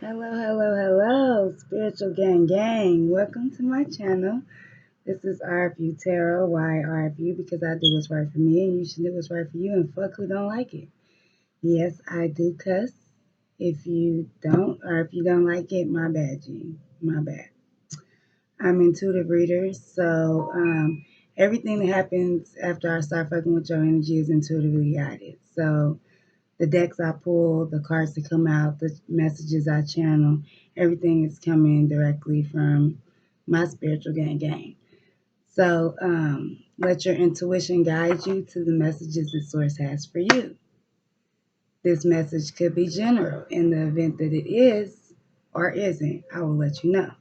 Hello, hello, hello, spiritual gang. Welcome to my channel. This is RFUTAROT. Why RFU? Because I do what's right for me, and you should do what's right for you, and fuck who don't like it. Yes, I do cuss. If you don't, or if you don't like it, my bad, G. My bad. I'm intuitive reader, so everything that happens after I start fucking with your energy is intuitively guided. So the decks I pull, the cards that come out, the messages I channel, everything is coming directly from my spiritual gang. So let your intuition guide you to the messages the source has for you. This message could be general. In the event that it is or isn't, I will let you know.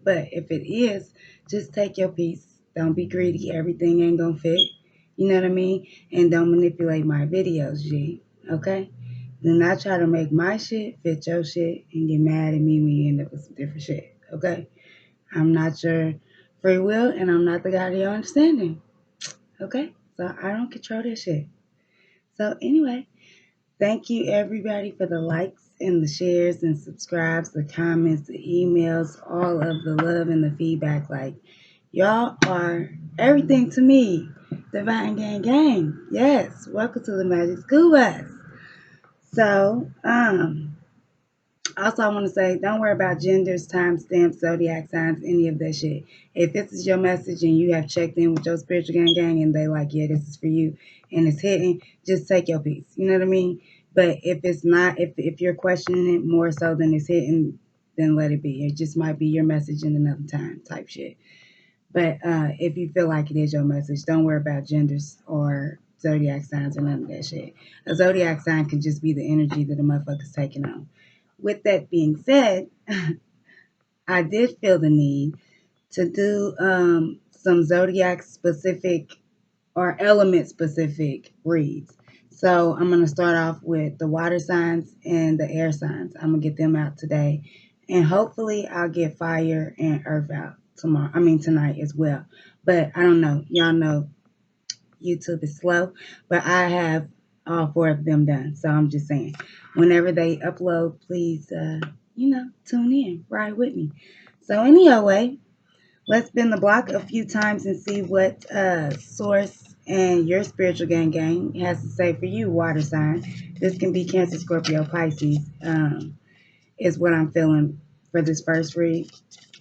But if it is, just take your piece. Don't be greedy. Everything ain't gonna fit. You know what I mean? And don't manipulate my videos, G. Okay? Do not try to make my shit fit your shit and get mad at me when you end up with some different shit. Okay? I'm not your free will and I'm not the God of your understanding. Okay? So I don't control this shit. So anyway, thank you everybody for the likes and the shares and subscribes, the comments, the emails, all of the love and the feedback. Like, y'all are everything to me. Divine Gang. Yes. Welcome to the Magic School Bus. So, also, I want to say, don't worry about genders, timestamps, zodiac signs, any of that shit. If this is your message and you have checked in with your spiritual gang and they like, yeah, this is for you, and it's hitting, just take your piece. You know what I mean? But if it's not, if you're questioning it more so than it's hitting, then let it be. It just might be your message in another time type shit. But if you feel like it is your message, don't worry about genders or zodiac signs or none of that shit. A zodiac sign can just be the energy that a motherfucker's taking on. With that being said, I did feel the need to do some zodiac specific or element specific reads. So I'm going to start off with the water signs and the air signs. I'm going to get them out today. And hopefully I'll get fire and earth out tonight as well. But I don't know. Y'all know YouTube is slow, but I have all four of them done. So I'm just saying, whenever they upload, please, tune in, ride with me. So anyway, let's spin the block a few times and see what source and your spiritual gang has to say for you, water sign. This can be Cancer, Scorpio, Pisces, is what I'm feeling for this first read.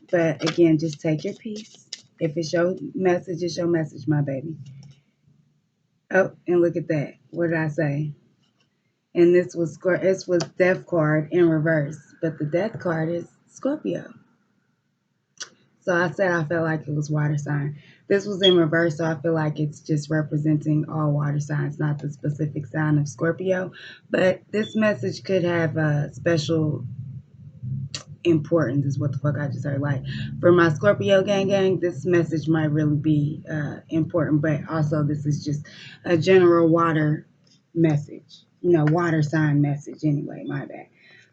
But again, just take your piece. If it's your message, it's your message, my baby. Oh, and look at that. What did I say? And this was Death card in reverse, but the Death card is Scorpio. So I said I felt like it was water sign. This was in reverse, so I feel like it's just representing all water signs, not the specific sign of Scorpio. But this message could have a special importance, is what the fuck I just heard. Like, for my Scorpio gang, this message might really be important, but also this is just a general water message. Water sign message anyway, my bad.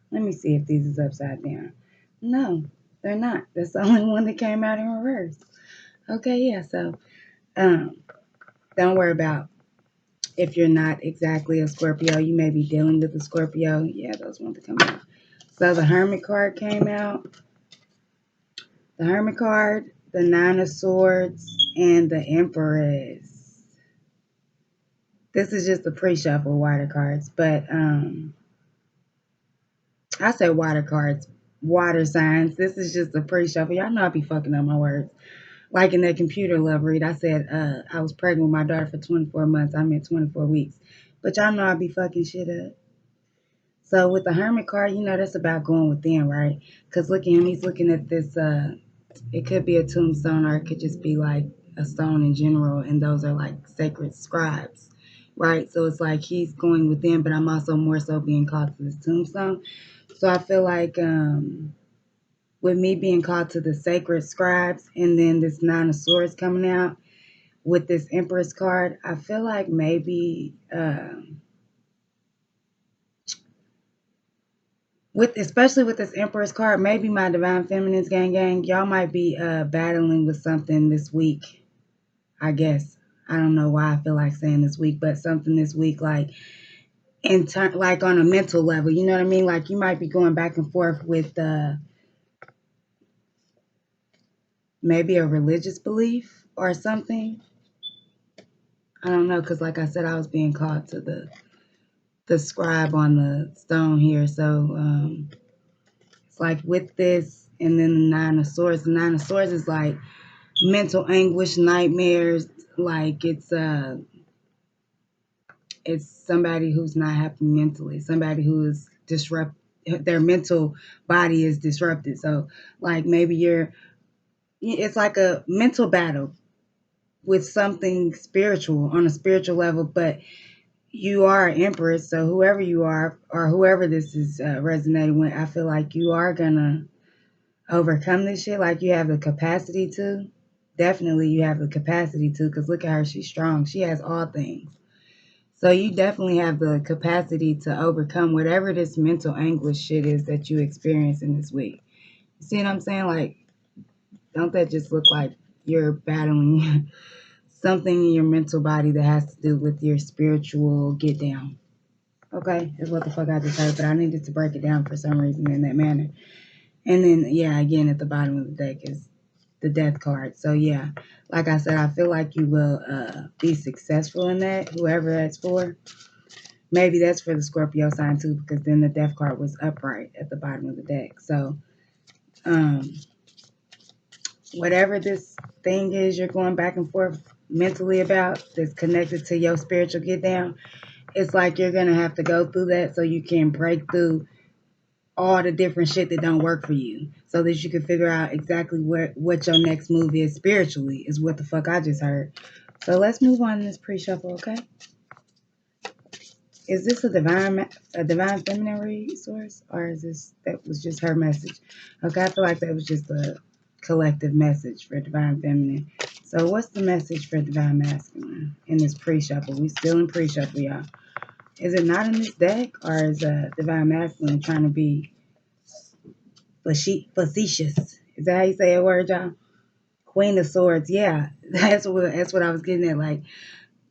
Let me see if these is upside down. No, they're not. That's the only one that came out in reverse. Okay, yeah, so don't worry about if you're not exactly a Scorpio. You may be dealing with a Scorpio. Yeah, those ones that come out. So the Hermit card came out. The Hermit card, the Nine of Swords, and the Empress. This is just the pre-shuffle water cards, but I say water cards, water signs. This is just the pre-shuffle. Y'all know I be fucking up my words. Like in that computer love read, I said I was pregnant with my daughter for 24 months. I meant 24 weeks. But y'all know I be fucking shit up. So with the Hermit card, that's about going within, right? Because look at him. He's looking at this. It could be a tombstone or it could just be like a stone in general. And those are like sacred scribes, right? So it's like he's going within, but I'm also more so being called to this tombstone. So I feel like with me being called to the sacred scribes and then this Nine of Swords coming out with this Empress card, I feel like maybe especially with this Empress card, maybe my Divine Feminines gang, y'all might be battling with something this week, I guess. I don't know why I feel like saying this week, but something this week, like like on a mental level, you know what I mean? Like you might be going back and forth with maybe a religious belief or something. I don't know, because like I said, I was being called to the scribe on the stone here. So it's like with this, and then the nine of swords. The nine of swords is like mental anguish, nightmares. Like it's somebody who's not happy mentally, somebody who is disrupt, their mental body is disrupted. So like maybe it's like a mental battle with something spiritual on a spiritual level, but you are an empress. So whoever you are, or whoever this is resonating with, I feel like you are gonna overcome this shit. Like you have the capacity to. Definitely, you have the capacity to. Because look at her, she's strong. She has all things. So you definitely have the capacity to overcome whatever this mental anguish shit is that you experience in this week. You see what I'm saying? Like, don't that just look like you're battling something in your mental body that has to do with your spiritual get down? Okay, is what the fuck I just heard, but I needed to break it down for some reason in that manner. And then, yeah, again, at the bottom of the deck is the death card. So, yeah, like I said, I feel like you will be successful in that, whoever that's for. Maybe that's for the Scorpio sign too, because then the death card was upright at the bottom of the deck. So, um, whatever this thing is you're going back and forth mentally about that's connected to your spiritual get down, it's like you're going to have to go through that so you can break through all the different shit that don't work for you so that you can figure out exactly what your next move is spiritually, is what the fuck I just heard. So let's move on in this pre-shuffle, okay? Is this a divine feminine resource, or is this that was just her message? Okay, I feel like that was just a collective message for divine feminine. So what's the message for divine masculine in this pre-shuffle? We still in pre-shuffle, y'all. Is it not in this deck, or is divine masculine trying to be facetious? Is that how you say a word, y'all? Queen of Swords, yeah, that's what I was getting at. Like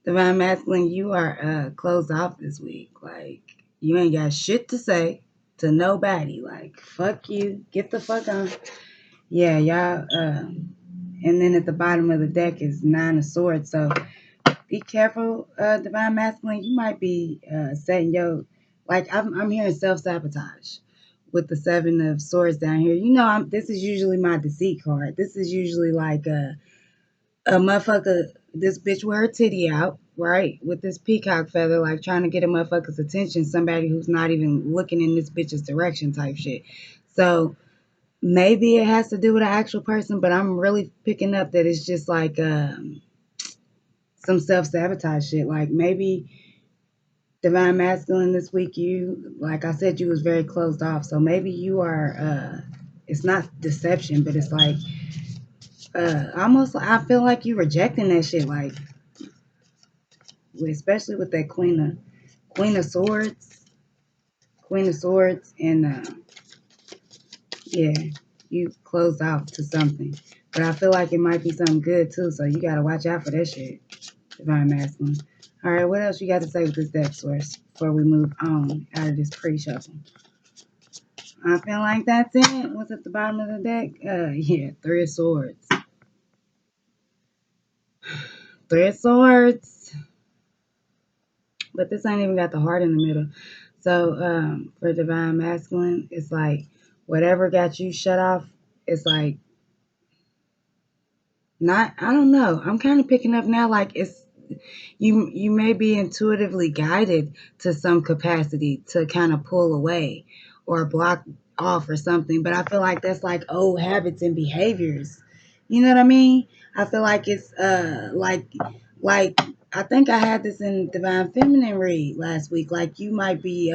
divine masculine, you are closed off this week. Like you ain't got shit to say to nobody. Like fuck you, get the fuck on. Yeah, y'all. And then at the bottom of the deck is nine of swords. So be careful, divine masculine. You might be setting your, like I'm hearing self sabotage with the seven of swords down here. You know, this is usually my deceit card. This is usually like a motherfucker, this bitch with her titty out, right? With this peacock feather, like trying to get a motherfucker's attention, somebody who's not even looking in this bitch's direction type shit. So maybe it has to do with an actual person, but I'm really picking up that it's just like some self sabotage shit. Like maybe divine masculine this week, you, like I said, you was very closed off. So maybe you are, it's not deception, but it's like, almost, I feel like you rejecting that shit. Like, especially with that Queen of Swords, Queen of Swords, and yeah, you closed off to something. But I feel like it might be something good too, so you gotta watch out for that shit, divine masculine. All right, what else you got to say with this deck source before we move on out of this pre-shuffle? I feel like that's it. What's at the bottom of the deck? Yeah, Three of Swords. Three of Swords. But this ain't even got the heart in the middle. So for divine masculine, it's like whatever got you shut off, it's like not, I don't know. I'm kind of picking up now like it's you may be intuitively guided to some capacity to kind of pull away or block off or something, but I feel like that's like old habits and behaviors. You know what I mean? I feel like it's like I think I had this in divine feminine read last week. Like you might be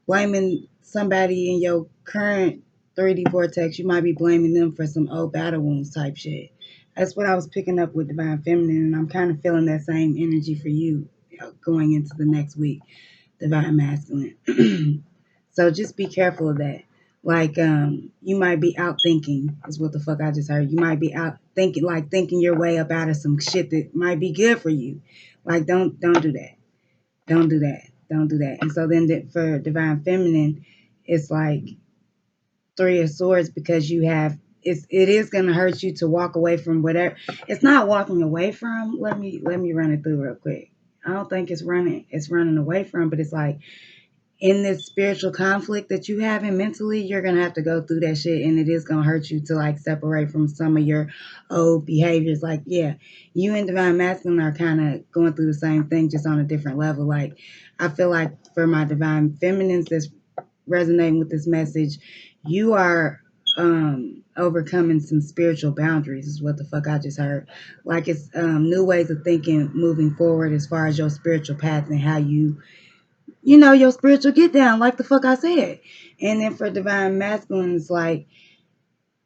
blaming somebody in your current 3D vortex. You might be blaming them for some old battle wounds type shit. That's what I was picking up with divine feminine, and I'm kind of feeling that same energy for you, going into the next week, divine masculine. So just be careful of that. Like you might be out thinking, is what the fuck I just heard. You might be out thinking, like thinking your way up out of some shit that might be good for you. Like don't do that. Don't do that. Don't do that. And so then for divine feminine, it's like Three of Swords because it is gonna hurt you to walk away from whatever. It's not walking away from. Let me run it through real quick. I don't think it's running away from, but it's like in this spiritual conflict that you having mentally, you're gonna have to go through that shit, and it is gonna hurt you to like separate from some of your old behaviors. Like, yeah, you and divine masculine are kind of going through the same thing, just on a different level. Like, I feel like for my divine feminines that's resonating with this message, you are overcoming some spiritual boundaries is what the fuck I just heard. Like, it's new ways of thinking moving forward as far as your spiritual path and how your spiritual get down, like the fuck I said. And then for divine masculine, it's like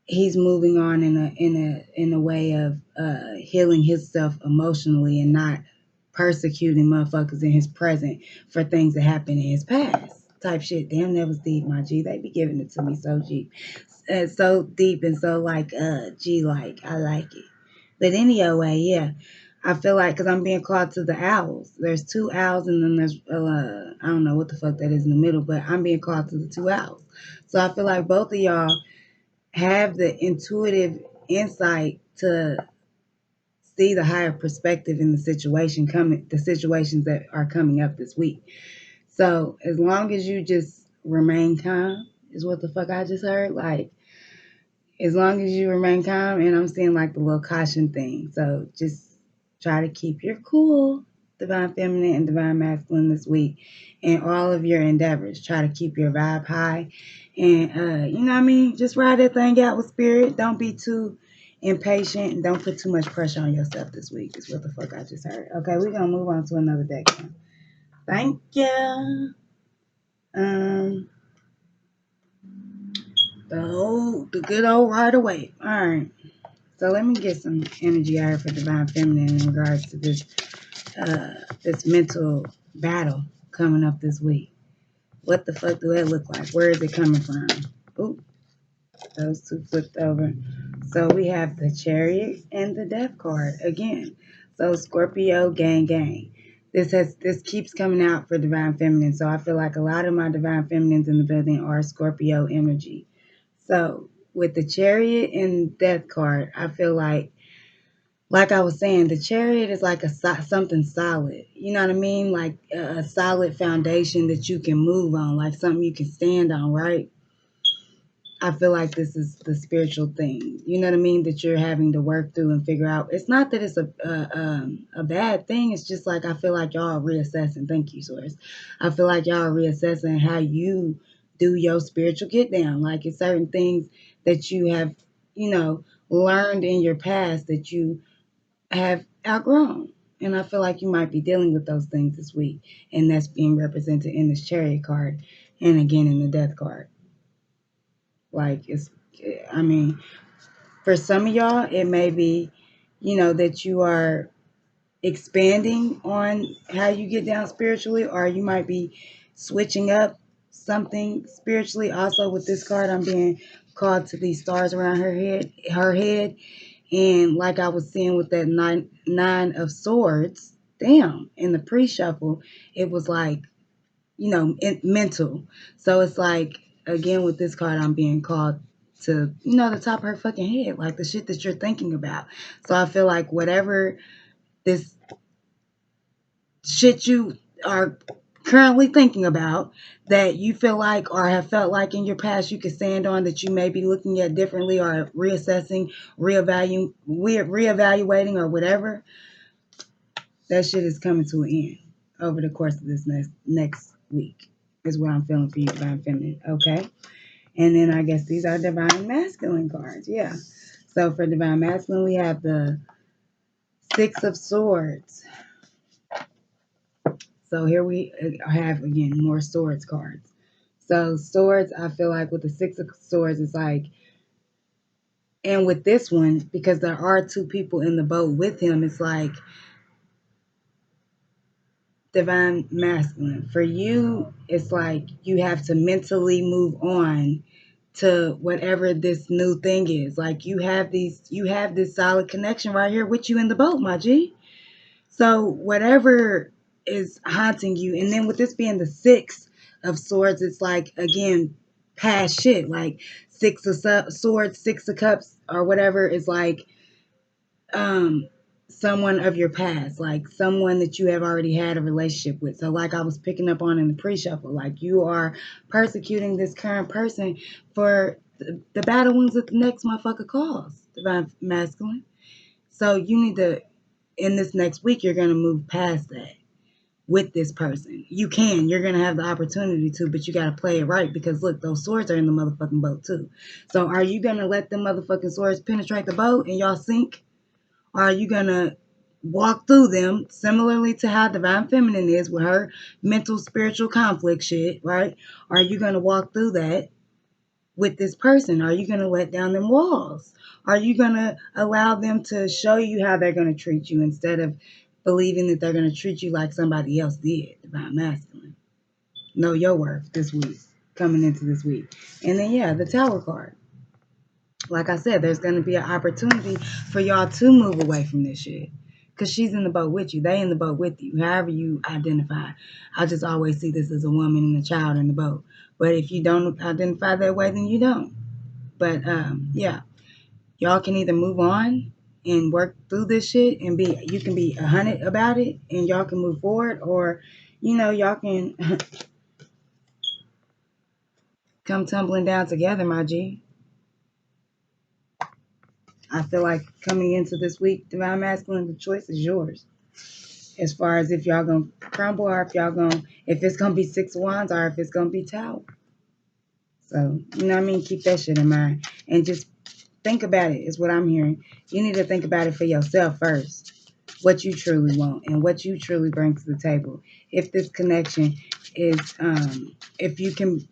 he's moving on in a way of healing himself emotionally and not persecuting motherfuckers in his present for things that happened in his past. Type shit. Damn, that was deep, my G. They be giving it to me so deep, so deep and so like G like. I like it. But anyway, yeah. I feel like because I'm being called to the owls. There's two owls and then there's I don't know what the fuck that is in the middle, but I'm being called to the two owls. So I feel like both of y'all have the intuitive insight to see the higher perspective in the situations that are coming up this week. So as long as you just remain calm, is what the fuck I just heard. Like, as long as you remain calm, and I'm seeing like the little caution thing. So just try to keep your cool, divine feminine and divine masculine this week, in all of your endeavors. Try to keep your vibe high, and you know what I mean. Just ride that thing out with spirit. Don't be too impatient, and don't put too much pressure on yourself this week. Is what the fuck I just heard. Okay, we're gonna move on to another deck now. Thank you. Um, the good old right away. All right. So let me get some energy out for divine feminine in regards to this mental battle coming up this week. What the fuck do that look like? Where is it coming from? Oop, those two flipped over. So we have the Chariot and the Death card again. So Scorpio, gang, gang. This keeps coming out for divine feminine. So I feel like a lot of my divine feminines in the building are Scorpio energy. So with the Chariot and Death card, I feel like I was saying, the Chariot is like something solid. You know what I mean? Like a solid foundation that you can move on, like something you can stand on, right? I feel like this is the spiritual thing. You know what I mean? That you're having to work through and figure out. It's not that it's a bad thing. It's just like I feel like y'all are reassessing. Thank you, Source. I feel like y'all are reassessing how you do your spiritual get down. Like it's certain things that you have, learned in your past that you have outgrown. And I feel like you might be dealing with those things this week. And that's being represented in this Chariot card and again in the Death card. Like, I mean, for some of y'all, it may be, that you are expanding on how you get down spiritually, or you might be switching up something spiritually. Also, with this card, I'm being called to these stars around her head. And like I was seeing with that nine of swords, damn, in the pre-shuffle, it was like, mental. So it's like, again, with this card, I'm being called to, the top of her fucking head, like the shit that you're thinking about. So I feel like whatever this shit you are currently thinking about that you feel like or have felt like in your past you could stand on, that you may be looking at differently or reassessing, reevaluating or whatever, that shit is coming to an end over the course of this next week is what I'm feeling for you, divine feminine. Okay. And then I guess these are divine masculine cards. Yeah. So for divine masculine, we have the Six of Swords. So here we have, again, more swords cards. So swords, I feel like with the Six of Swords, it's like, and with this one, because there are two people in the boat with him, it's like divine masculine. For you, it's like you have to mentally move on to whatever this new thing is. Like you have this solid connection right here with you in the boat, my G. So whatever is haunting you. And then with this being the Six of Swords, it's like, again, past shit. Like Six of Swords, Six of Cups, or whatever is like um someone of your past, like someone that you have already had a relationship with. So like I was picking up on in the pre-shuffle, like you are persecuting this current person for the battle wounds that the next motherfucker calls, divine masculine. So you need to, in this next week, you're going to move past that with this person. You're going to have the opportunity to, but you got to play it right, because look, those swords are in the motherfucking boat too. So are you going to let the motherfucking swords penetrate the boat and y'all sink? Or are you going to walk through them similarly to how divine feminine is with her mental spiritual conflict shit, right? Are you going to walk through that with this person? Are you going to let down them walls? Are you going to allow them to show you how they're going to treat you instead of believing that they're going to treat you like somebody else did? Divine masculine. Know your worth this week, coming into this week. And then, yeah, the Tower card. Like I said, there's going to be an opportunity for y'all to move away from this shit. Because she's in the boat with you. They in the boat with you. However you identify. I just always see this as a woman and a child in the boat. But if you don't identify that way, then you don't. But yeah, y'all can either move on and work through this shit and you can be 100 about it and y'all can move forward, or y'all can come tumbling down together, my G. I feel like coming into this week, divine masculine, the choice is yours. As far as if y'all gonna crumble, or if it's gonna be Six of Wands, or if it's gonna be Tower. So, you know what I mean? Keep that shit in mind. And just think about it, is what I'm hearing. You need to think about it for yourself first. What you truly want and what you truly bring to the table. If this connection is, if you can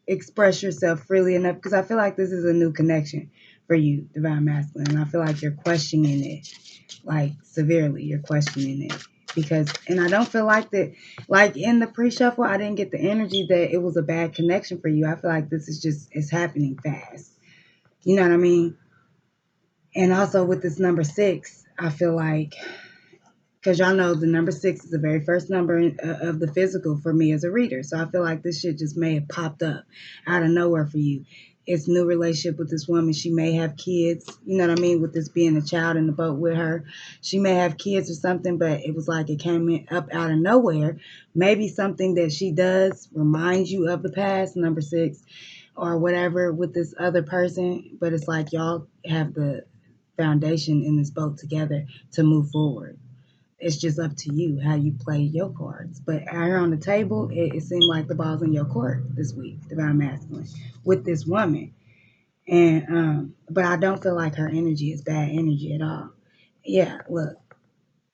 express yourself freely enough, because I feel like this is a new connection for you, divine masculine. And I feel like you're questioning it, like severely. You're questioning it. And I don't feel like that, like in the pre-shuffle, I didn't get the energy that it was a bad connection for you. I feel like this is it's happening fast. You know what I mean? And also with this number 6, I feel like, because y'all know the number 6 is the very first number of the physical for me as a reader. So I feel like this shit just may have popped up out of nowhere for you. It's new relationship with this woman. She may have kids, you know what I mean, with this being a child in the boat with her. She may have kids or something, but it was like it came up out of nowhere. Maybe something that she does reminds you of the past, number 6, or whatever with this other person. But it's like y'all have the foundation in this boat together to move forward. It's just up to you how you play your cards. But out here on the table, it seemed like the ball's in your court this week, divine masculine, with this woman. And but I don't feel like her energy is bad energy at all. Yeah, look,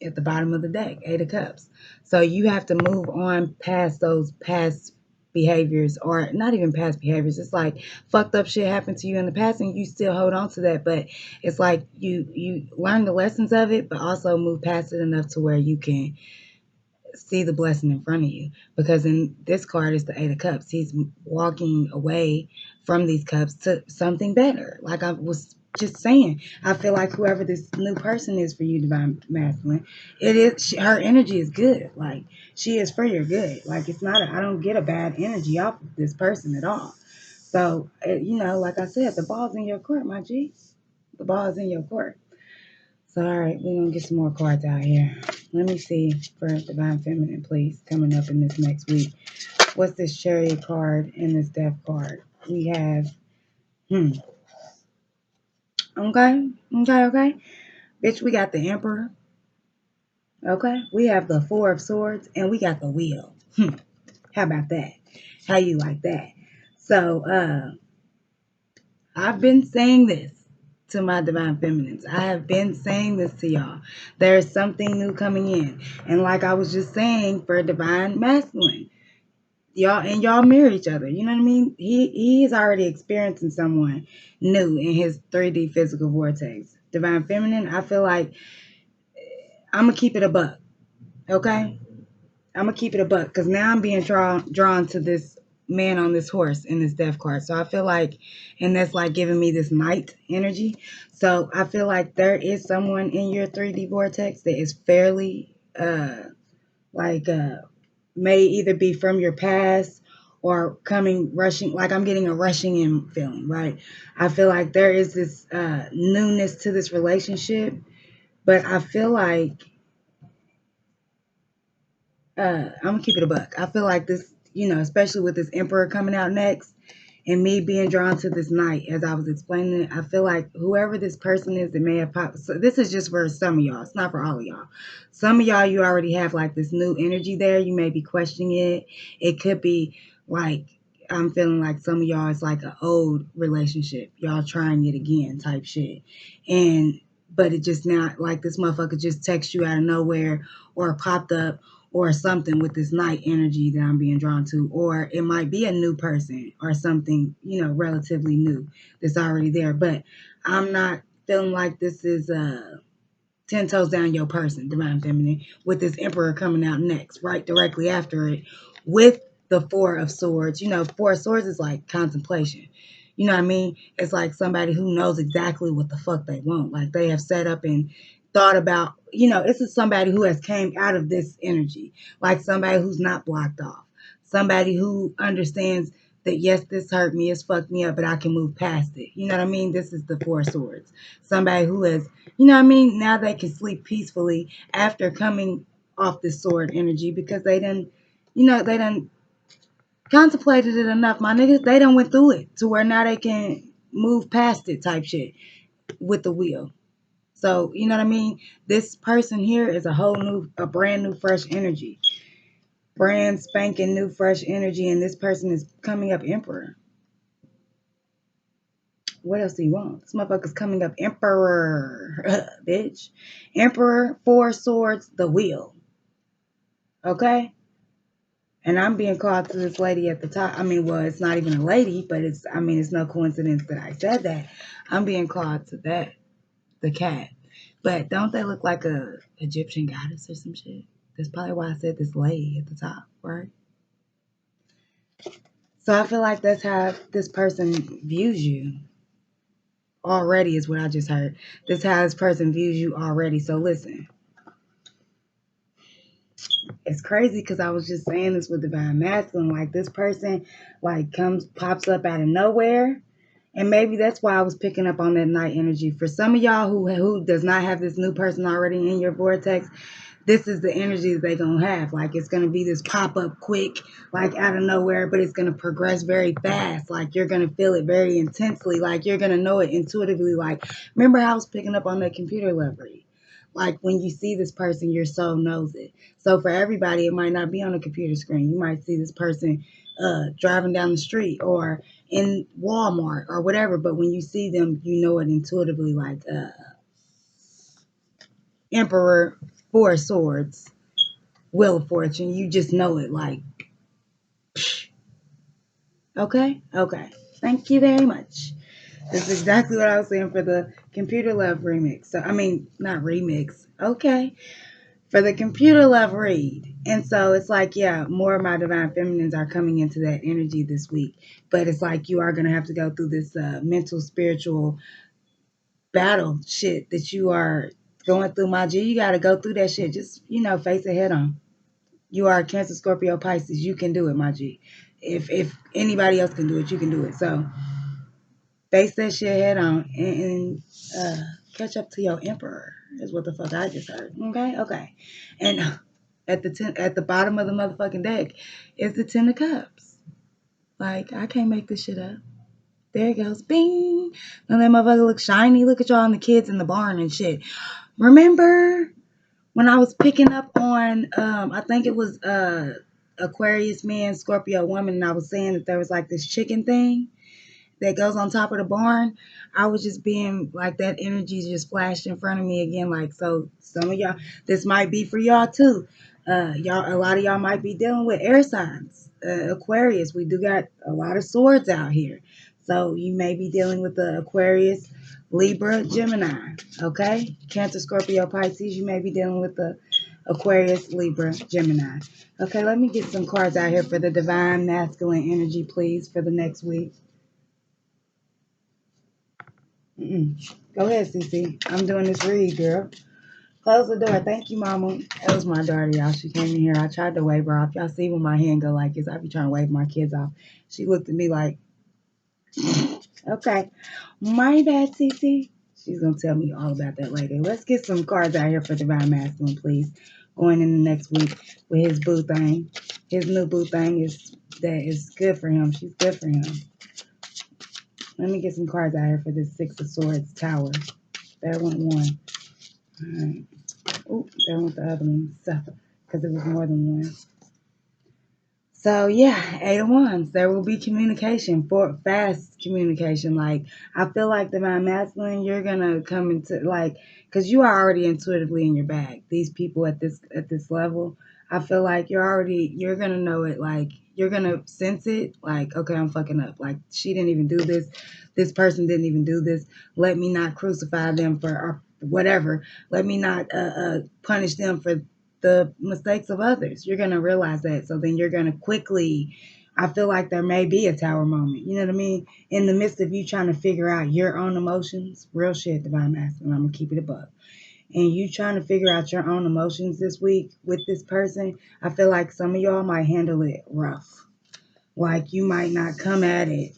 at the bottom of the deck, 8 of Cups. So you have to move on past those past behaviors, or not even past behaviors. It's like fucked up shit happened to you in the past and you still hold on to that, but it's like you learn the lessons of it, but also move past it enough to where you can see the blessing in front of you. Because in this card, it's the 8 of Cups. He's walking away from these cups to something better. Like I was just saying, I feel like whoever this new person is for you, divine masculine, her energy is good. Like she is for your good. Like it's not. I don't get a bad energy off of this person at all. So like I said, the ball's in your court, my G. The ball is in your court. So, all right, we're going to get some more cards out here. Let me see for Divine Feminine, please, coming up in this next week. What's this Chariot card and this Death card? We have, okay. Bitch, we got the Emperor, okay? We have the Four of Swords, and we got the Wheel. How about that? How you like that? So, I've been saying this to my divine feminines. I have been saying this to y'all. There's something new coming in. And like I was just saying for divine masculine, y'all mirror each other. You know what I mean? He is already experiencing someone new in his 3D physical vortex. Divine feminine, I feel like I'm gonna keep it a buck. Okay? I'm gonna keep it a buck because now I'm being drawn to this man on this horse in this death card. So I feel like, and that's like giving me this knight energy. So I feel like there is someone in your 3D vortex that is fairly like may either be from your past or coming rushing, like I'm getting a rushing in feeling, right? I feel like there is this newness to this relationship, but I feel like I'm gonna keep it a buck. I feel like this, especially with this Emperor coming out next, and me being drawn to this night as I was explaining it, I feel like whoever this person is that may have popped. So this is just for some of y'all. It's not for all of y'all. Some of y'all, you already have like this new energy there. You may be questioning it. It could be like I'm feeling like some of y'all it's like an old relationship. Y'all trying it again type shit, and but it just not like this motherfucker just text you out of nowhere or popped up or something with this night energy that I'm being drawn to, or it might be a new person or something, relatively new that's already there. But I'm not feeling like this is 10 toes down your person, divine feminine, with this emperor coming out next, right directly after it, with the four of swords. Four of swords is like contemplation. You know what I mean? It's like somebody who knows exactly what the fuck they want. Like they have set up and thought about, this is somebody who has came out of this energy, like somebody who's not blocked off, somebody who understands that yes, this hurt me, it's fucked me up, but I can move past it. You know what I mean? This is the four of swords. Somebody who has, now they can sleep peacefully after coming off this sword energy because they done contemplated it enough. My niggas, they done went through it to where now they can move past it type shit with the wheel. So, you know what I mean? This person here is a brand new, fresh energy. Brand spanking new, fresh energy. And this person is coming up emperor. What else do you want? This motherfucker's coming up emperor, bitch. Emperor, four swords, the wheel. Okay? And I'm being called to this lady at the top. I mean, well, it's not even a lady, but it's no coincidence that I said that. I'm being called to that, the cat. But don't they look like a Egyptian goddess or some shit? That's probably why I said this lady at the top, right? So I feel like that's how this person views you already, is what I just heard. That's how this person views you already. So listen, it's crazy because I was just saying this with divine masculine. Like this person, like pops up out of nowhere. And maybe that's why I was picking up on that night energy. For some of y'all who does not have this new person already in your vortex, this is the energy that they're going to have. Like it's going to be this pop up quick, like out of nowhere, but it's going to progress very fast. Like you're going to feel it very intensely. Like you're going to know it intuitively. Like, remember how I was picking up on that computer levery? Like when you see this person, your soul knows it. So for everybody, it might not be on a computer screen. You might see this person driving down the street or in Walmart or whatever. But when you see them, you know it intuitively, like Emperor, Four of Swords, Wheel of Fortune. You just know it, like, psh. Okay, okay. Thank you very much. That's exactly what I was saying for the Computer Love remix. So I mean, not remix. Okay, for the Computer Love read. And so it's like, yeah, more of my divine feminines are coming into that energy this week. But it's like you are gonna have to go through this mental, spiritual battle shit that you are going through, my G. You got to go through that shit. Just, face it head on. You are Cancer, Scorpio, Pisces. You can do it, my G. If anybody else can do it, you can do it. So face that shit head on and catch up to your emperor is what the fuck I just heard. Okay, okay. And at the bottom of the motherfucking deck is the Ten of Cups. Like I can't make this shit up. There it goes. Bing. And that motherfucker looks shiny. Look at y'all and the kids in the barn and shit. Remember when I was picking up on, I think it was Aquarius man, Scorpio woman, and I was saying that there was like this chicken thing that goes on top of the barn. I was just being like that energy just flashed in front of me again. Like, so some of y'all, this might be for y'all too. A lot of y'all might be dealing with air signs. Aquarius, we do got a lot of swords out here. So you may be dealing with the Aquarius, Libra, Gemini. Okay, Cancer, Scorpio, Pisces. You may be dealing with the Aquarius, Libra, Gemini. Okay, let me get some cards out here for the divine masculine energy, please, for the next week. Go ahead, Cece. I'm doing this read, girl. Close the door. Thank you, Mama. That was my daughter, y'all. She came in here. I tried to wave her off. Y'all see when my hand go like this, I be trying to wave my kids off. She looked at me like, okay, my bad, TT. She's going to tell me all about that later. Let's get some cards out here for Divine Masculine, please. Going in the next week with his boo thing. His new boo thing is good for him. She's good for him. Let me get some cards out here for this Six of Swords Tower. There went one. All right. Oh, there went the other one. So, because it was more than one. So yeah, Eight of Wands. There will be communication, for fast communication. Like I feel like Divine Masculine, you're gonna come into like, cause you are already intuitively in your bag. These people at this level, I feel like you're gonna know it. Like you're gonna sense it. Like okay, I'm fucking up. Like she didn't even do this. This person didn't even do this. Let me not crucify them for or whatever. Let me not punish them for the mistakes of others. You're going to realize that. So then you're going to quickly, I feel like there may be a tower moment. You know what I mean? In the midst of you trying to figure out your own emotions, real shit, Divine Masculine, I'm going to keep it above. And you trying to figure out your own emotions this week with this person, I feel like some of y'all might handle it rough. Like you might not come at it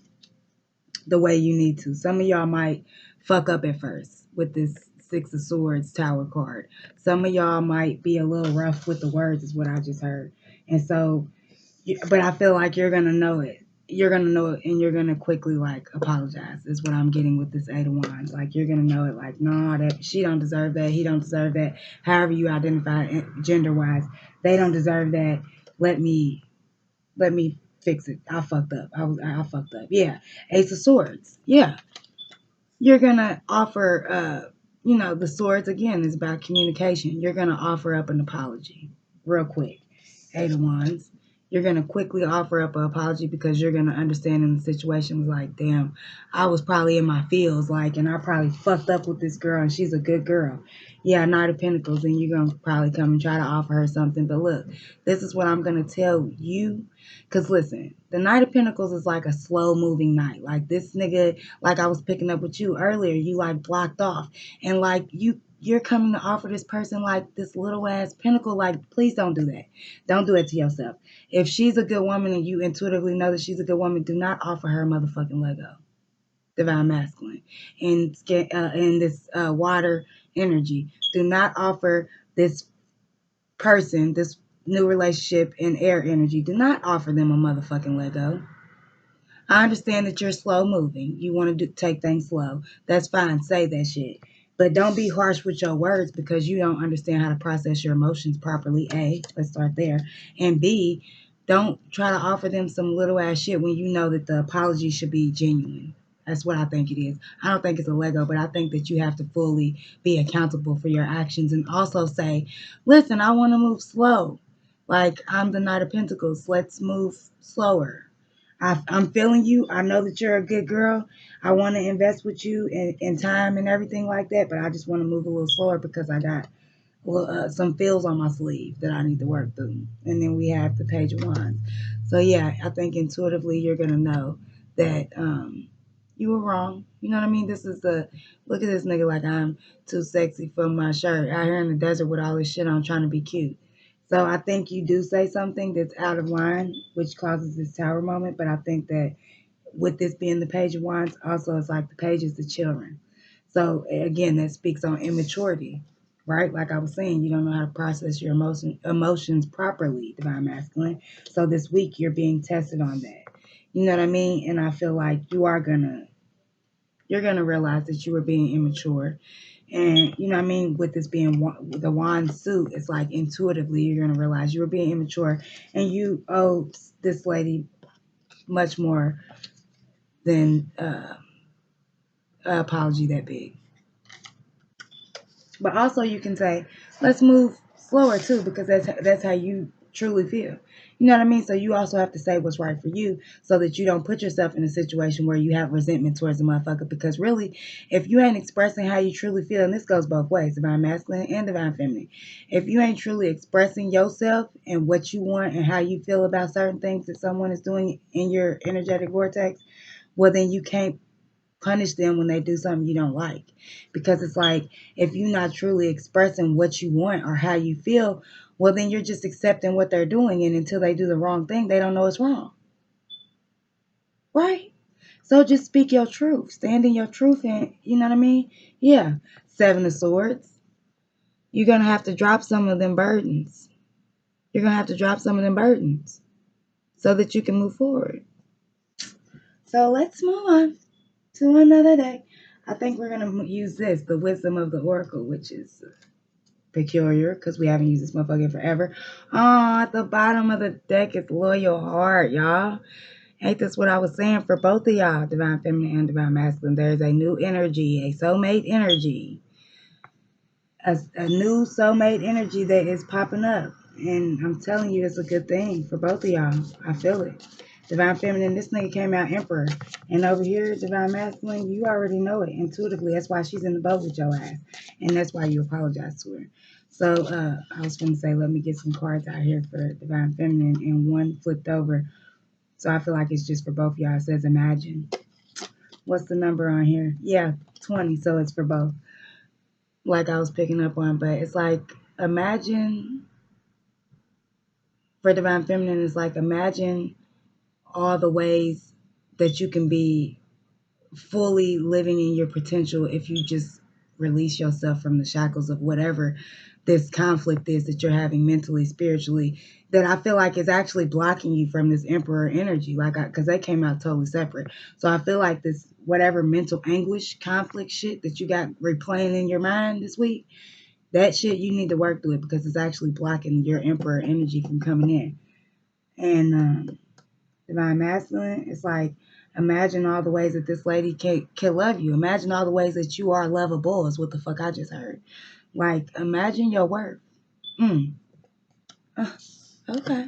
the way you need to. Some of y'all might fuck up at first with this Six of Swords Tower card. Some of y'all might be a little rough with the words, is what I just heard. And so, but I feel like you're gonna know it. You're gonna know it, and you're gonna quickly like apologize. Is what I'm getting with this Eight of Wands. Like you're gonna know it. Like no, that she don't deserve that. He don't deserve that. However you identify gender wise, they don't deserve that. Let me fix it. I fucked up. I fucked up. Yeah. Ace of Swords. Yeah. You're gonna offer the swords again is about communication. You're gonna offer up an apology real quick. Eight of Wands. You're gonna quickly offer up an apology because you're gonna understand in the situation was like, damn, I was probably in my feels, like, and I probably fucked up with this girl and she's a good girl. Yeah, Knight of Pentacles, and you're gonna probably come and try to offer her something. But look, this is what I'm gonna tell you. Cause listen, the Knight of Pentacles is like a slow moving knight. Like this nigga, like I was picking up with you earlier, you like blocked off. And like you're coming to offer this person like this little ass pinnacle. Like, please don't do that. Don't do it to yourself. If she's a good woman and you intuitively know that she's a good woman, do not offer her a motherfucking Lego. Divine Masculine. And in this water energy, do not offer this person, this new relationship in air energy, do not offer them a motherfucking Lego. I understand that you're slow moving. You want to take things slow. That's fine. Say that shit. But don't be harsh with your words because you don't understand how to process your emotions properly. A, let's start there. And B, don't try to offer them some little ass shit when you know that the apology should be genuine. That's what I think it is. I don't think it's a Lego, but I think that you have to fully be accountable for your actions and also say, listen, I want to move slow. Like I'm the Knight of Pentacles. Let's move slower. I'm feeling you. I know that you're a good girl. I want to invest with you in time and everything like that, but I just want to move a little slower because I got some feels on my sleeve that I need to work through. And then we have the Page of Wands. So yeah, I think intuitively you're gonna know that you were wrong. You know what I mean? This is the look at this nigga like I'm too sexy for my shirt out here in the desert with all this shit on trying to be cute. So I think you do say something that's out of line, which causes this tower moment. But I think that with this being the Page of Wands, also it's like the pages to children. So again, that speaks on immaturity, right? Like I was saying, you don't know how to process your emotions properly, Divine Masculine. So this week you're being tested on that. You know what I mean? And I feel like you're gonna realize that you were being immature. And you know what I mean? With this being the wand suit, it's like intuitively you're gonna realize you were being immature and you owe this lady much more than an apology that big. But also you can say, let's move slower too, because that's how you truly feel. You know what I mean? So you also have to say what's right for you so that you don't put yourself in a situation where you have resentment towards a motherfucker. Because really, if you ain't expressing how you truly feel, and this goes both ways, divine masculine and divine feminine, if you ain't truly expressing yourself and what you want and how you feel about certain things that someone is doing in your energetic vortex, well then you can't punish them when they do something you don't like. Because it's like, if you're not truly expressing what you want or how you feel, well, then you're just accepting what they're doing. And until they do the wrong thing, they don't know it's wrong. Right? So just speak your truth. Stand in your truth. And you know what I mean? Yeah. Seven of Swords. You're going to have to drop some of them burdens. You're going to have to drop some of them burdens so that you can move forward. So let's move on to another day. I think we're going to use this, the wisdom of the oracle, which is peculiar because we haven't used this motherfucker in forever. Oh, at the bottom of the deck is loyal heart, y'all. Ain't this what I was saying for both of y'all, divine feminine and divine masculine? There's a new energy, a soulmate energy, a new soulmate energy that is popping up. And I'm telling you, it's a good thing for both of y'all. I feel it. Divine feminine, this nigga came out emperor. And over here, divine masculine, you already know it intuitively. That's why she's in the boat with your ass. And that's why you apologize to her. So I was going to say, let me get some cards out here for divine feminine. And one flipped over. So I feel like it's just for both of y'all. It says imagine. What's the number on here? Yeah, 20. So it's for both. Like I was picking up on. But it's like, imagine, for divine feminine, it's like imagine all the ways that you can be fully living in your potential if you just release yourself from the shackles of whatever this conflict is that you're having mentally, spiritually, that I feel like is actually blocking you from this emperor energy. Like, because they came out totally separate. So I feel like this, whatever mental anguish, conflict shit that you got replaying in your mind this week, that shit you need to work through it because it's actually blocking your emperor energy from coming in. And divine masculine, it's like, imagine all the ways that this lady can love you. Imagine all the ways that you are lovable is what the fuck I just heard. Like, imagine your worth. Okay.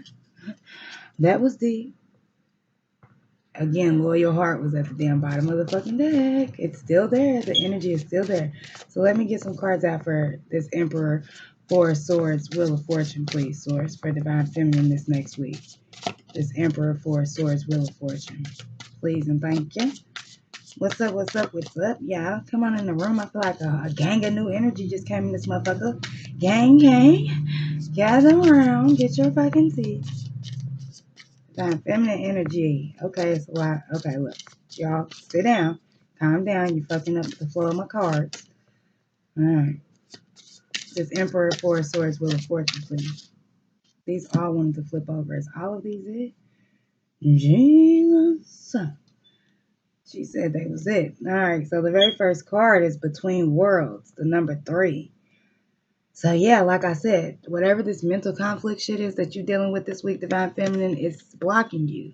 That was deep. Again, loyal heart was at the damn bottom of the fucking deck. It's still there. The energy is still there. So let me get some cards out for this Emperor, Four of Swords, Wheel of Fortune, please, Source, for Divine Feminine this next week. This Emperor, Four of Swords, Wheel of Fortune. Please and thank you. What's up, what's up, what's up, y'all? Come on in the room. I feel like a gang of new energy just came in this motherfucker. Gang, gang. Gather around. Get your fucking seats. Feminine energy. Okay, it's a lot. Okay, look. Y'all, sit down. Calm down. You're fucking up the flow of my cards. Alright. This Emperor, Four of Swords, Wheel of Fortune, please. These all wanted to flip over. Is all of these it? Jesus. She said that was it. Alright, so the very first card is Between Worlds, the number 3. So yeah, like I said, whatever this mental conflict shit is that you're dealing with this week, Divine Feminine, it's blocking you.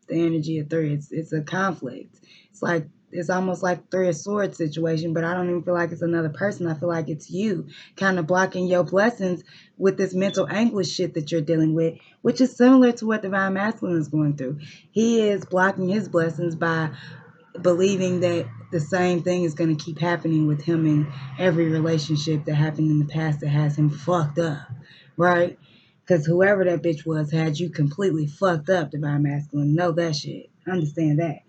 The energy of 3, it's a conflict. It's like, it's almost like 3 of Swords situation, but I don't even feel like it's another person. I feel like it's you kind of blocking your blessings with this mental anguish shit that you're dealing with, which is similar to what Divine Masculine is going through. He is blocking his blessings by believing that the same thing is going to keep happening with him in every relationship that happened in the past that has him fucked up, right? Because whoever that bitch was had you completely fucked up, Divine Masculine. Know that shit. Understand that.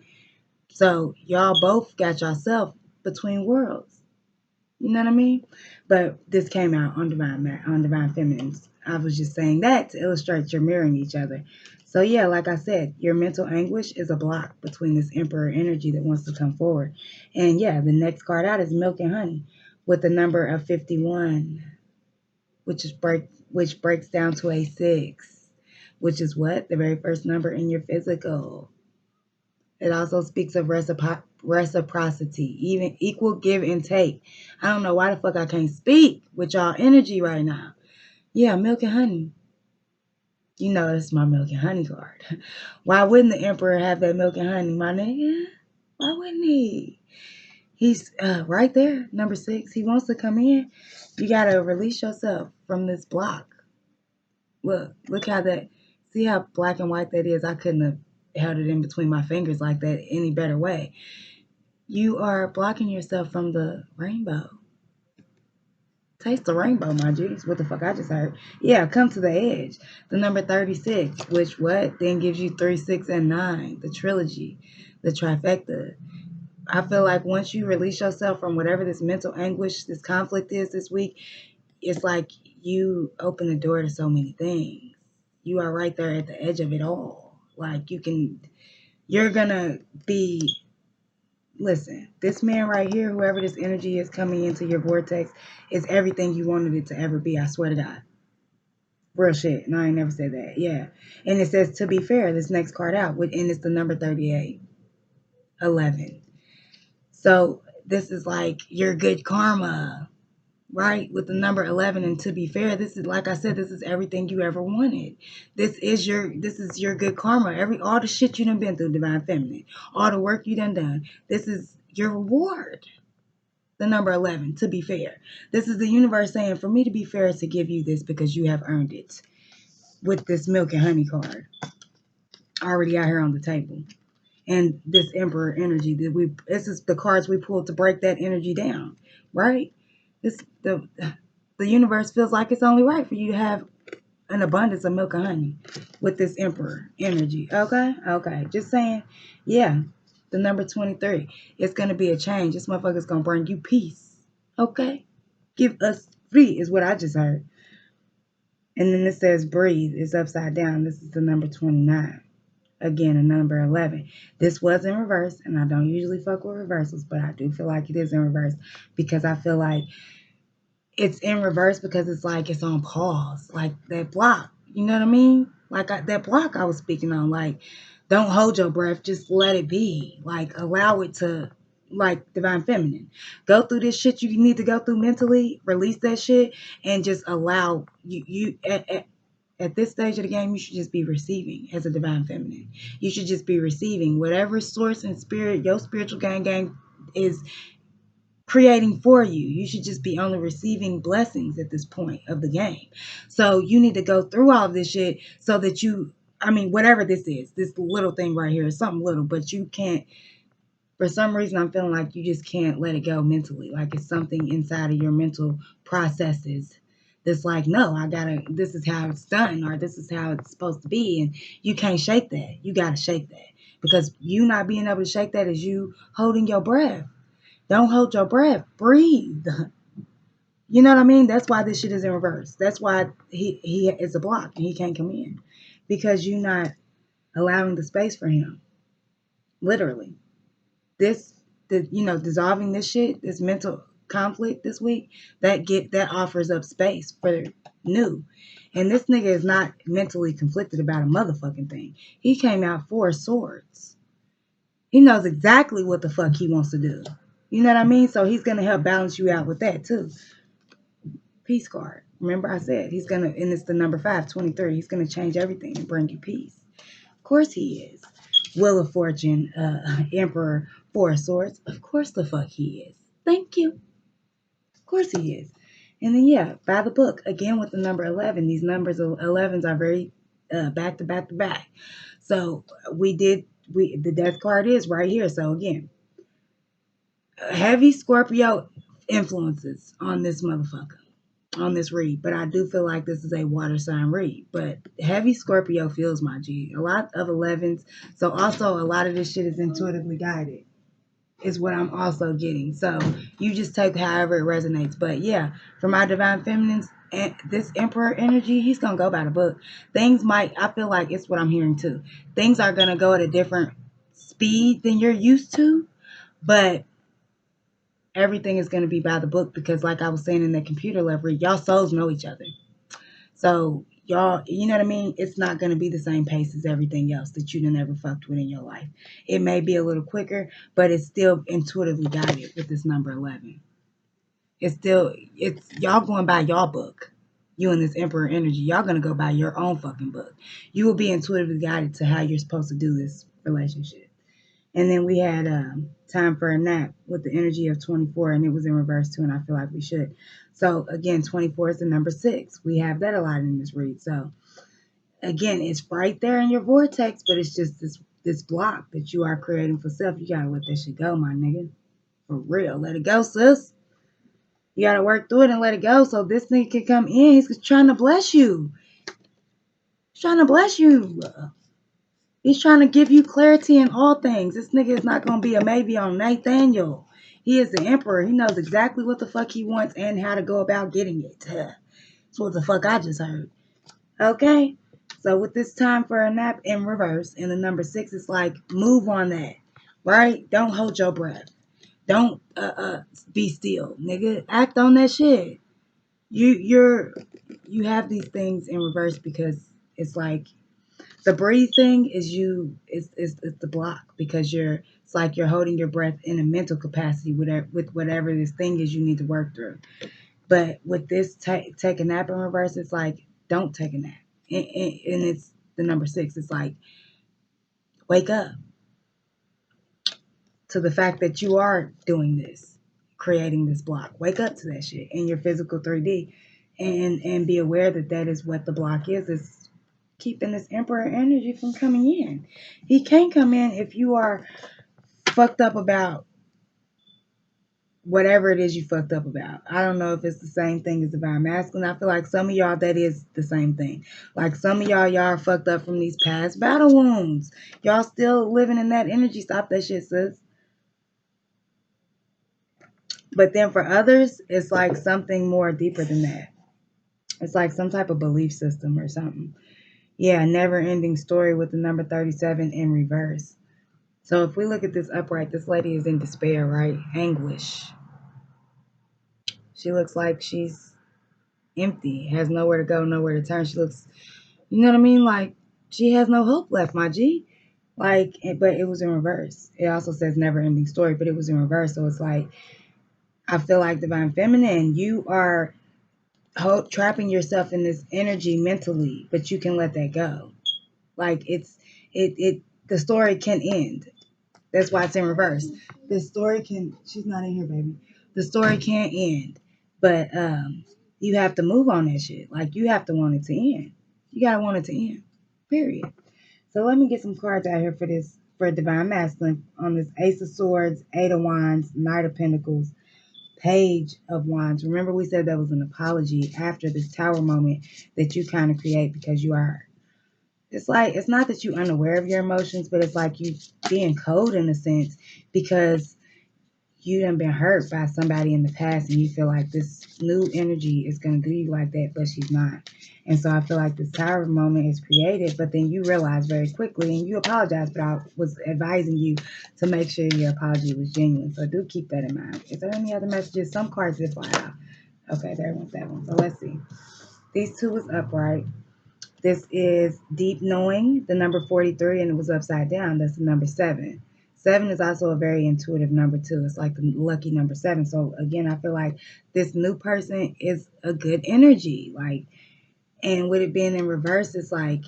So y'all both got yourself between worlds. You know what I mean? But this came out on Divine Feminines. I was just saying that to illustrate you're mirroring each other. So yeah, like I said, your mental anguish is a block between this Emperor energy that wants to come forward. And yeah, the next card out is Milk and Honey with the number of 51, which breaks down to a 6, which is what? The very first number in your physical. It also speaks of reciprocity, even equal give and take. I don't know why the fuck I can't speak with y'all energy right now. Yeah, Milk and Honey. You know it's my Milk and Honey card. Why wouldn't the Emperor have that Milk and Honey, my nigga? Why wouldn't he? He's right there, number 6. He wants to come in. You gotta release yourself from this block. Look how that, see how black and white that is? I couldn't have held it in between my fingers like that any better way. You are blocking yourself from the rainbow. Taste the rainbow, my Judies. What the fuck I just heard? Yeah, come to the edge. The number 36, which what? Then gives you 3, 6, and 9. The trilogy, the trifecta. I feel like once you release yourself from whatever this mental anguish, this conflict is this week, it's like you open the door to so many things. You are right there at the edge of it all. Like you're gonna be, listen, this man right here, whoever this energy is coming into your vortex, is everything you wanted it to ever be. I swear to God. Real shit. No, I ain't never said that. Yeah. And it says, to be fair, this next card out, and it's the number 38, 11. So this is like your good karma, right? With the number 11. And to be fair, this is, like I said, this is everything you ever wanted. This is your good karma. All the shit you done been through, Divine Feminine, all the work you done. This is your reward. The number 11, to be fair. This is the universe saying, for me to be fair is to give you this because you have earned it. With this milk and honey card already out here on the table. And this Emperor energy this is the cards we pulled to break that energy down, right? This the universe feels like it's only right for you to have an abundance of milk and honey with this Emperor energy. Okay. Just saying, yeah. The number 23. It's gonna be a change. This motherfucker's gonna bring you peace. Okay? Give us free is what I just heard. And then it says breathe. It's upside down. This is the number 29. Again, a number 11. This was in reverse, and I don't usually fuck with reversals, but I do feel like it is in reverse because I feel like it's in reverse because it's like it's on pause, like that block. You know what I mean? Like that block I was speaking on. Like, don't hold your breath, just let it be. Like, allow it to, like Divine Feminine, go through this shit you need to go through mentally, release that shit, and just allow you at this stage of the game, you should just be receiving as a Divine Feminine. You should just be receiving whatever source and spirit your spiritual gang is creating for you. You should just be only receiving blessings at this point of the game. So you need to go through all of this shit so that whatever this is, this little thing right here is something little, but you can't, for some reason, I'm feeling like you just can't let it go mentally. Like it's something inside of your mental processes that's like, no, this is how it's done, or this is how it's supposed to be. And you can't shake that. You got to shake that. Because you not being able to shake that is you holding your breath. Don't hold your breath. Breathe. You know what I mean? That's why this shit is in reverse. That's why he is a block and he can't come in. Because you're not allowing the space for him. Literally. Dissolving this shit, this mental conflict this week, that offers up space for new. And this nigga is not mentally conflicted about a motherfucking thing. He came out 4 swords. He knows exactly what the fuck he wants to do. You know what I mean? So he's gonna help balance you out with that too. Peace card. Remember I said and it's the number 523. He's gonna change everything and bring you peace. Of course he is. Wheel of Fortune, Emperor, 4 of Swords. Of course the fuck he is. Thank you. Of course he is. And then yeah, by the book again with the number 11. These numbers 11s are very back to back to back. So the death card is right here. So again, heavy Scorpio influences on this motherfucker, on this read, but I do feel like this is a water sign read. But heavy Scorpio feels my G. A lot of 11s. So also a lot of this shit is intuitively guided, is what I'm also getting. So you just take however it resonates. But yeah, for my Divine Feminines, and this Emperor energy, he's gonna go by the book. I feel like it's what I'm hearing too. Things are gonna go at a different speed than you're used to, but everything is going to be by the book because like I was saying in the computer level, y'all souls know each other. So y'all, you know what I mean? It's not going to be the same pace as everything else that you done ever fucked with in your life. It may be a little quicker, but it's still intuitively guided with this number 11. It's y'all going by y'all book. You and this Emperor energy, y'all going to go by your own fucking book. You will be intuitively guided to how you're supposed to do this relationship. And then we had time for a nap with the energy of 24, and it was in reverse too, and I feel like we should. So again, 24 is the number 6. We have that a lot in this read. So again, it's right there in your vortex, but it's just this block that you are creating for self. You gotta let that shit go, my nigga. For real. Let it go, sis. You gotta work through it and let it go so this nigga can come in. He's trying to bless you. He's trying to bless you. He's trying to give you clarity in all things. This nigga is not going to be a maybe on Nathaniel. He is the emperor. He knows exactly what the fuck he wants and how to go about getting it. That's what the fuck I just heard. Okay? So with this time for a nap in reverse, and the number 6, it's like, move on that. Right? Don't hold your breath. Don't be still, nigga. Act on that shit. You have these things in reverse because it's like the breathe thing is is the block because it's like you're holding your breath in a mental capacity with whatever this thing is you need to work through. But with this take a nap in reverse, it's like don't take a nap, and it's the number 6. It's like wake up to the fact that you are doing this, creating this block. Wake up to that shit in your physical 3D, and be aware that that is what the block is. It's keeping this emperor energy from coming in. He can't come in if you are fucked up about whatever it is you fucked up about. I don't know if it's the same thing as divine masculine. I feel like some of y'all that is the same thing. Like some of y'all are fucked up from these past battle wounds. Y'all still living in that energy. Stop that shit, sis. But then for others, it's like something more deeper than that. It's like some type of belief system or something. Yeah, never ending story with the number 37 in reverse. So if we look at this upright, this lady is in despair, right? Anguish. She looks like she's empty, has nowhere to go, nowhere to turn. She looks, you know what I mean? Like she has no hope left, my G. Like, but it was in reverse. It also says never ending story, but it was in reverse. So it's like, I feel like divine feminine, you are trapping yourself in this energy mentally, but you can let that go. Like the story can end. That's why it's in reverse. The story can, she's not in here, baby. The story can't end, but you have to move on that shit. Like you have to want it to end. You gotta want it to end. Period. So let me get some cards out here for this for divine masculine on this Ace of Swords, Eight of Wands, Knight of Pentacles, Page of Wands. Remember we said that was an apology after this tower moment that you kind of create because you are, it's like, it's not that you're unaware of your emotions, but it's like you being cold in a sense because you done been hurt by somebody in the past and you feel like this new energy is going to do you like that, but she's not. And so I feel like this tower moment is created, but then you realize very quickly and you apologize, but I was advising you to make sure your apology was genuine. So do keep that in mind. Is there any other messages? Some cards did fly out. Okay, there went that one. So let's see. These two was upright. This is deep knowing, the number 43, and it was upside down. That's the number 7. 7 is also a very intuitive number too. It's like the lucky number 7. So again, I feel like this new person is a good energy. Like, and with it being in reverse, it's like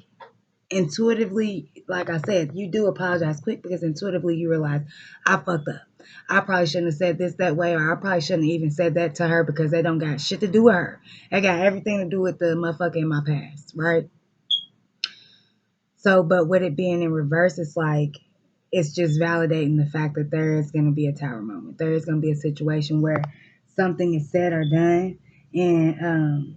intuitively, like I said, you do apologize quick because intuitively you realize I fucked up. I probably shouldn't have said this that way, or I probably shouldn't have even said that to her because they don't got shit to do with her. They got everything to do with the motherfucker in my past, right? So, but with it being in reverse, it's like, it's just validating the fact that there is going to be a tower moment. There is going to be a situation where something is said or done, and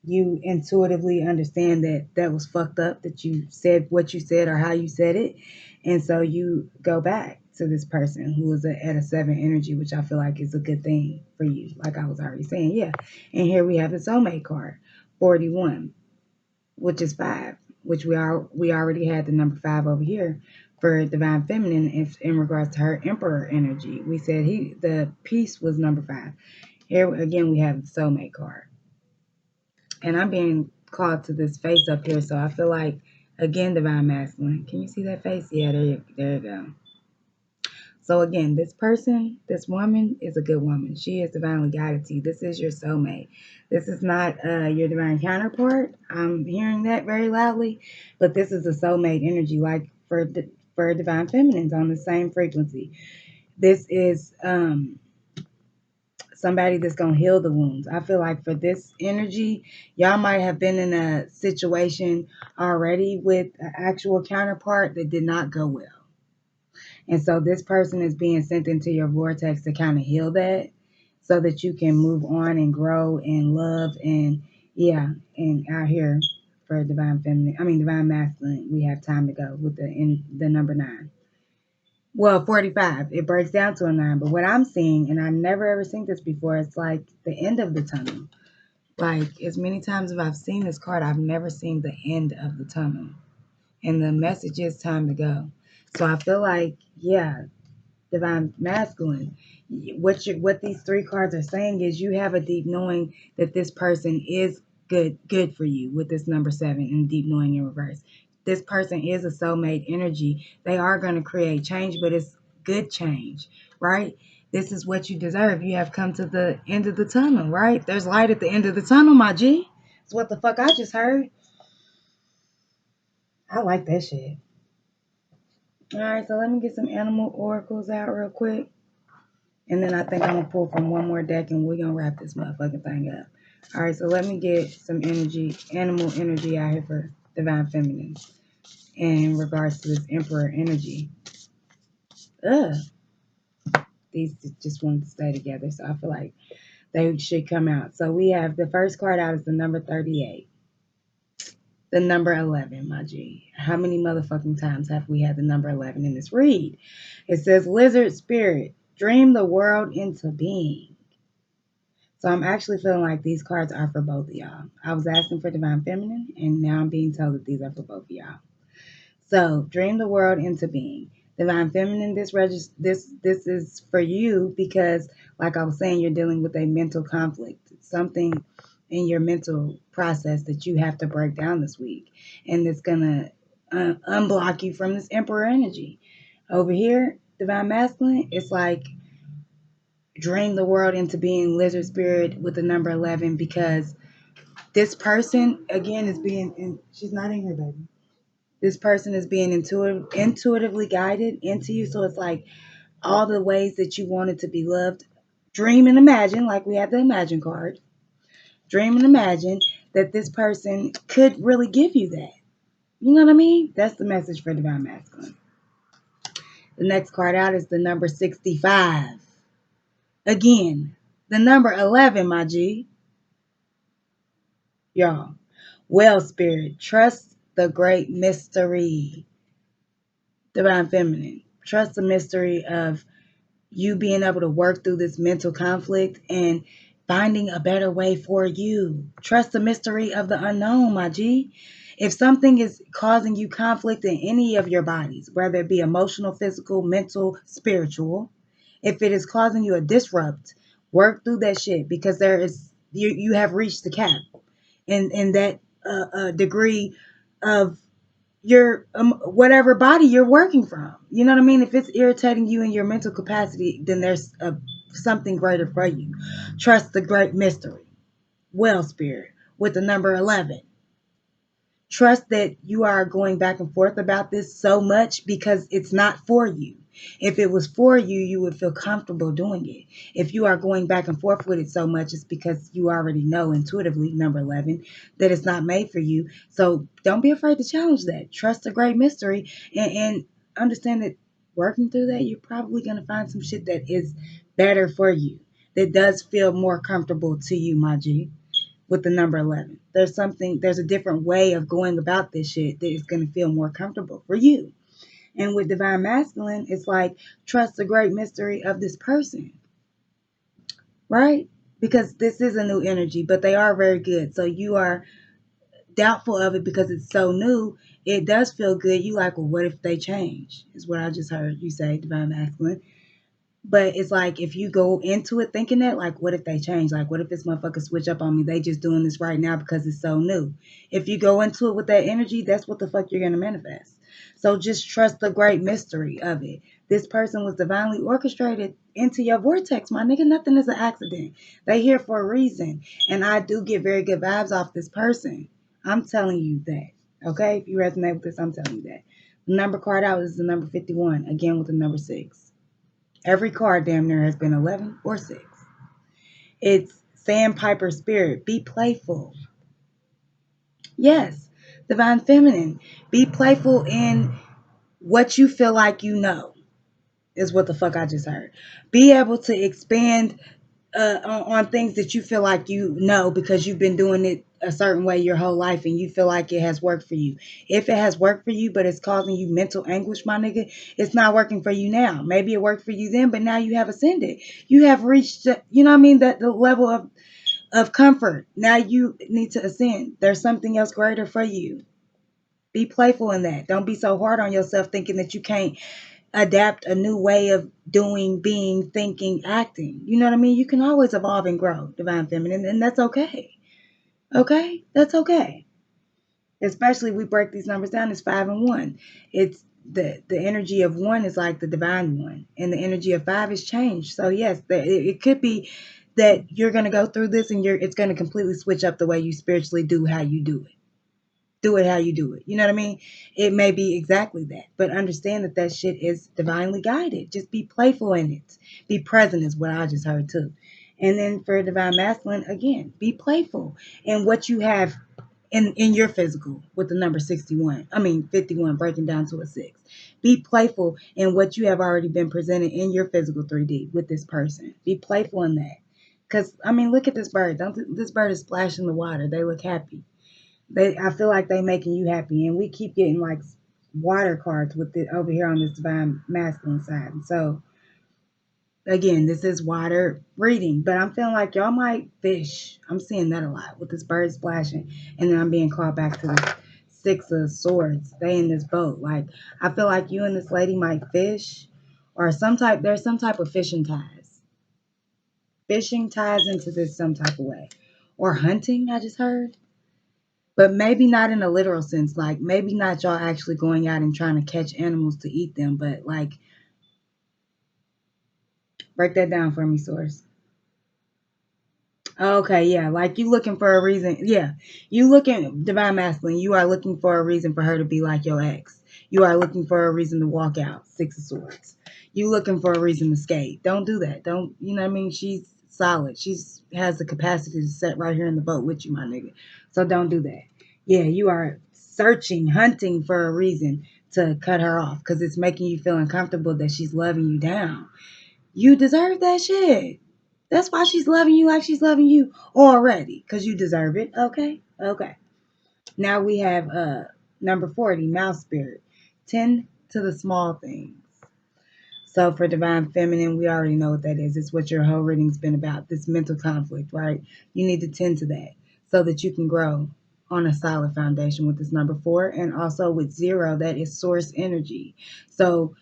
you intuitively understand that that was fucked up, that you said what you said or how you said it. And so you go back to this person who is at a 7 energy, which I feel like is a good thing for you. Like I was already saying, yeah. And here we have the soulmate card, 41, which is 5, which we already had the number 5 over here for divine feminine in regards to her emperor energy. We said the peace was number 5. Here again we have the soulmate card. And I'm being called to this face up here, so I feel like again divine masculine. Can you see that face? Yeah, there you go. So again, this person, this woman is a good woman. She is divinely guided to you. This is your soulmate. This is not your divine counterpart. I'm hearing that very loudly, but this is a soulmate energy, like for divine feminines on the same frequency. This is somebody that's gonna heal the wounds. I feel like for this energy, y'all might have been in a situation already with an actual counterpart that did not go well. And so this person is being sent into your vortex to kind of heal that so that you can move on and grow and love and yeah, and out here. for divine feminine. I mean divine masculine. We have time to go with the number 9. Well, 45. It breaks down to a 9. But what I'm seeing, and I never ever seen this before, it's like the end of the tunnel. Like as many times as I've seen this card, I've never seen the end of the tunnel. And the message is time to go. So I feel like, yeah, divine masculine. What these 3 cards are saying is you have a deep knowing that this person is good for you with this number 7 and deep knowing in reverse. This person is a soulmate energy. They are going to create change, but it's good change, right? This is what you deserve. You have come to the end of the tunnel, right? There's light at the end of the tunnel, my G. It's what the fuck I just heard. I like that shit. All right, so let me get some animal oracles out real quick. And then I think I'm going to pull from one more deck and we're going to wrap this motherfucking thing up. All right, so let me get some energy, animal energy out here for divine feminine in regards to this emperor energy. Ugh. These just wanted to stay together, so I feel like they should come out. So we have the first card out is the number 38. The number 11, my G. How many motherfucking times have we had the number 11 in this read? It says, lizard spirit, dream the world into being. So I'm actually feeling like these cards are for both of y'all. I was asking for divine feminine, and now I'm being told that these are for both of y'all. So dream the world into being. Divine feminine, this is for you because, like I was saying, you're dealing with a mental conflict. Something in your mental process that you have to break down this week, and it's gonna unblock you from this emperor energy. Over here, divine masculine, it's like dream the world into being lizard spirit with the number 11 because this person again is being she's not in here, baby. This person is being intuitively guided into you, so it's like all the ways that you wanted to be loved. Dream and imagine, like we had the imagine card. Dream and imagine that this person could really give you that. You know what I mean? That's the message for divine masculine. The next card out is the number 65. Again, the number 11, my G. Y'all. Well, spirit, trust the great mystery. Divine feminine, trust the mystery of you being able to work through this mental conflict and finding a better way for you. Trust the mystery of the unknown, my G. If something is causing you conflict in any of your bodies, whether it be emotional, physical, mental, spiritual, if it is causing you a disrupt, work through that shit because there is you have reached the cap in that degree of your whatever body you're working from. You know what I mean? If it's irritating you in your mental capacity, then there's something greater for you. Trust the great mystery. Well, spirit, with the number 11. Trust that you are going back and forth about this so much because it's not for you. If it was for you, you would feel comfortable doing it. If you are going back and forth with it so much, it's because you already know intuitively, number 11, that it's not made for you. So don't be afraid to challenge that. Trust the great mystery and understand that working through that, you're probably going to find some shit that is better for you, that does feel more comfortable to you, my G, with the number 11. There's a different way of going about this shit that is going to feel more comfortable for you. And with divine masculine, it's like trust the great mystery of this person, right? Because this is a new energy, but they are very good. So you are doubtful of it because it's so new. It does feel good. You like, well, what if they change? Is what I just heard you say, divine masculine. But it's like if you go into it thinking that, like, what if they change? Like, what if this motherfucker switch up on me? They just doing this right now because it's so new. If you go into it with that energy, that's what the fuck you're going to manifest. So just trust the great mystery of it. This person was divinely orchestrated into your vortex, my nigga. Nothing is an accident. They here for a reason. And I do get very good vibes off this person. I'm telling you that. Okay? If you resonate with this, I'm telling you that. The number card out is the number 51, again with the number 6. Every card damn near has been 11 or 6. It's Sandpiper Spirit. Be playful. Yes. Divine Feminine. Be playful in what you feel like you know, is what the fuck I just heard. Be able to expand on things that you feel like you know because you've been doing it a certain way your whole life and you feel like it has worked for you. If it has worked for you, but it's causing you mental anguish, my nigga, it's not working for you now. Maybe it worked for you then, but now you have ascended. You have reached, you know what I mean, that the level of comfort. Now you need to ascend. There's something else greater for you. Be playful in that. Don't be so hard on yourself thinking that you can't adapt a new way of doing, being, thinking, acting. You know what I mean? You can always evolve and grow, divine feminine, and that's okay. Okay? That's okay. Especially we break these numbers down, it's 5 and 1. It's the energy of 1 is like the divine one, and the energy of 5 is change. So yes, it could be that you're going to go through this and it's going to completely switch up the way you spiritually do how you do it. Do it how you do it. You know what I mean? It may be exactly that, but understand that that shit is divinely guided. Just be playful in it. Be present is what I just heard too. And then for divine masculine, again, be playful in what you have in your physical with the number 61. I mean 51 breaking down to a 6. Be playful in what you have already been presented in your physical 3D with this person. Be playful in that. Cause I mean, look at this bird. Don't this bird is splashing the water. They look happy. I feel like they making you happy, and we keep getting like water cards with it over here on this divine masculine side. So again, this is water reading, but I'm feeling like y'all might fish. I'm seeing that a lot with this bird splashing, and then I'm being called back to the 6 of Swords. They in this boat. Like I feel like you and this lady might fish, or there's some type of fishing ties. Fishing ties into this some type of way, or hunting. I just heard. But maybe not in a literal sense. Like maybe not y'all actually going out and trying to catch animals to eat them, but like break that down for me, source. Okay, yeah, like you looking for a reason. Yeah, you looking divine masculine. You are looking for a reason for her to be like your ex. You are looking for a reason to walk out. 6 of Swords. You looking for a reason to skate. Don't do that. Don't you know what I mean? She's solid. She's has the capacity to sit right here in the boat with you, my nigga. So don't do that. Yeah, you are searching, hunting for a reason to cut her off because it's making you feel uncomfortable that she's loving you down. You deserve that shit. That's why she's loving you like she's loving you already, because you deserve it. Okay? Okay. Now we have number 40, mouse spirit. Tend to the small things. So for divine feminine, we already know what that is. It's what your whole reading's been about, this mental conflict, right? You need to tend to that so that you can grow on a solid foundation with this number 4, and also with 0, that is source energy. So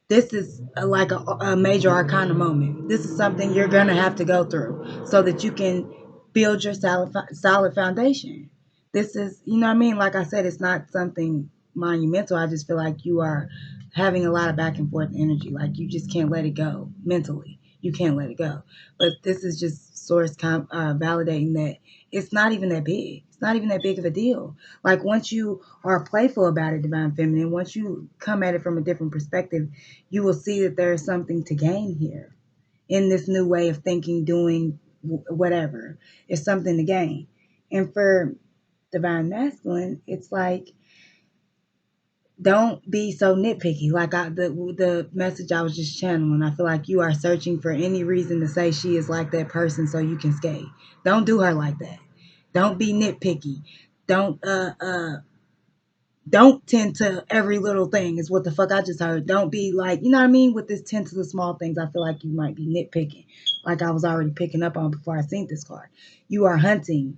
this is like a major arcana moment. This is something you're going to have to go through so that you can build your solid foundation. This is, you know what I mean? Like I said, it's not something monumental. I just feel like you are having a lot of back and forth energy. Like you just can't let it go mentally. You can't let it go. But this is just source validating that it's not even that big. It's not even that big of a deal. Like once you are playful about it, divine feminine, once you come at it from a different perspective, you will see that there is something to gain here in this new way of thinking, doing, whatever. It's something to gain. And for divine masculine, it's like don't be so nitpicky. Like the message I was just channeling, I feel like you are searching for any reason to say she is like that person so you can skate. Don't do her like that. Don't be nitpicky. Don't don't tend to every little thing is what the fuck I just heard. Don't be like, you know what I mean? With this tend to the small things, I feel like you might be nitpicking. Like I was already picking up on before I seen this card. You are hunting.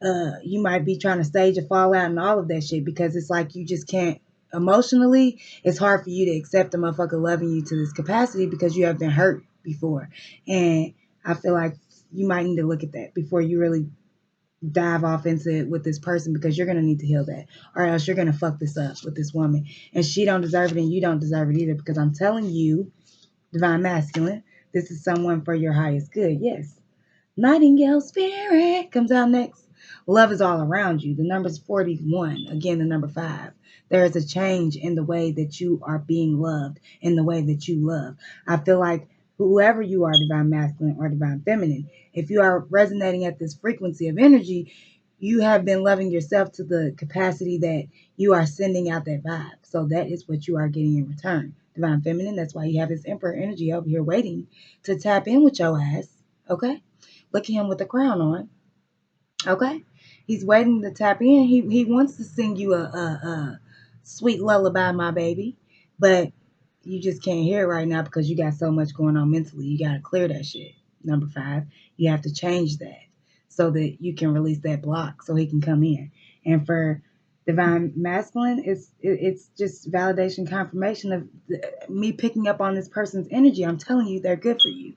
You might be trying to stage a fallout and all of that shit because it's like you just can't emotionally. It's hard for you to accept a motherfucker loving you to this capacity because you have been hurt before. And I feel like you might need to look at that before you really dive off into it with this person, because you're gonna need to heal that, or else you're gonna fuck this up with this woman, and she don't deserve it, and you don't deserve it either. Because I'm telling you, divine masculine, this is someone for your highest good. Yes, Nightingale Spirit comes out next. Love is all around you. The number's 41. Again, the number 5. There is a change in the way that you are being loved, in the way that you love. I feel like whoever you are, divine masculine or divine feminine, if you are resonating at this frequency of energy, you have been loving yourself to the capacity that you are sending out that vibe. So that is what you are getting in return. Divine feminine, that's why you have this emperor energy over here waiting to tap in with your ass. Okay? Look at him with the crown on. Okay? He's waiting to tap in. He wants to sing you a sweet lullaby, my baby, but you just can't hear it right now because you got so much going on mentally. You got to clear that shit. Number 5, you have to change that so that you can release that block so he can come in. And for divine masculine, it's just validation, confirmation of me picking up on this person's energy. I'm telling you, they're good for you.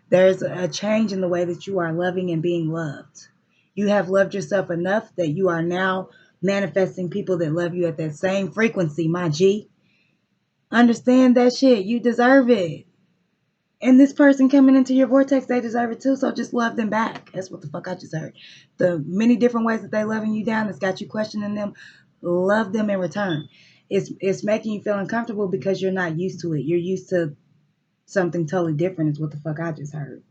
There's a change in the way that you are loving and being loved. You have loved yourself enough that you are now manifesting people that love you at that same frequency, my G. Understand that shit. You deserve it. And this person coming into your vortex, they deserve it too. So just love them back. That's what the fuck I just heard. The many different ways that they loving you down, that's got you questioning them, love them in return. It's making you feel uncomfortable because you're not used to it. You're used to something totally different, is what the fuck I just heard.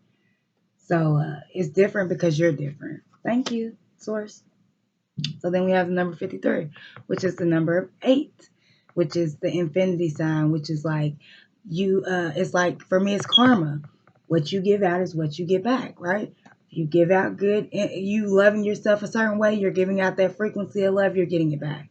So it's different because you're different. Thank you, Source. So then we have the number 53, which is the number of 8, which is the infinity sign, which is like you, it's like, for me, it's karma. What you give out is what you get back, right? You give out good, you loving yourself a certain way, you're giving out that frequency of love, you're getting it back,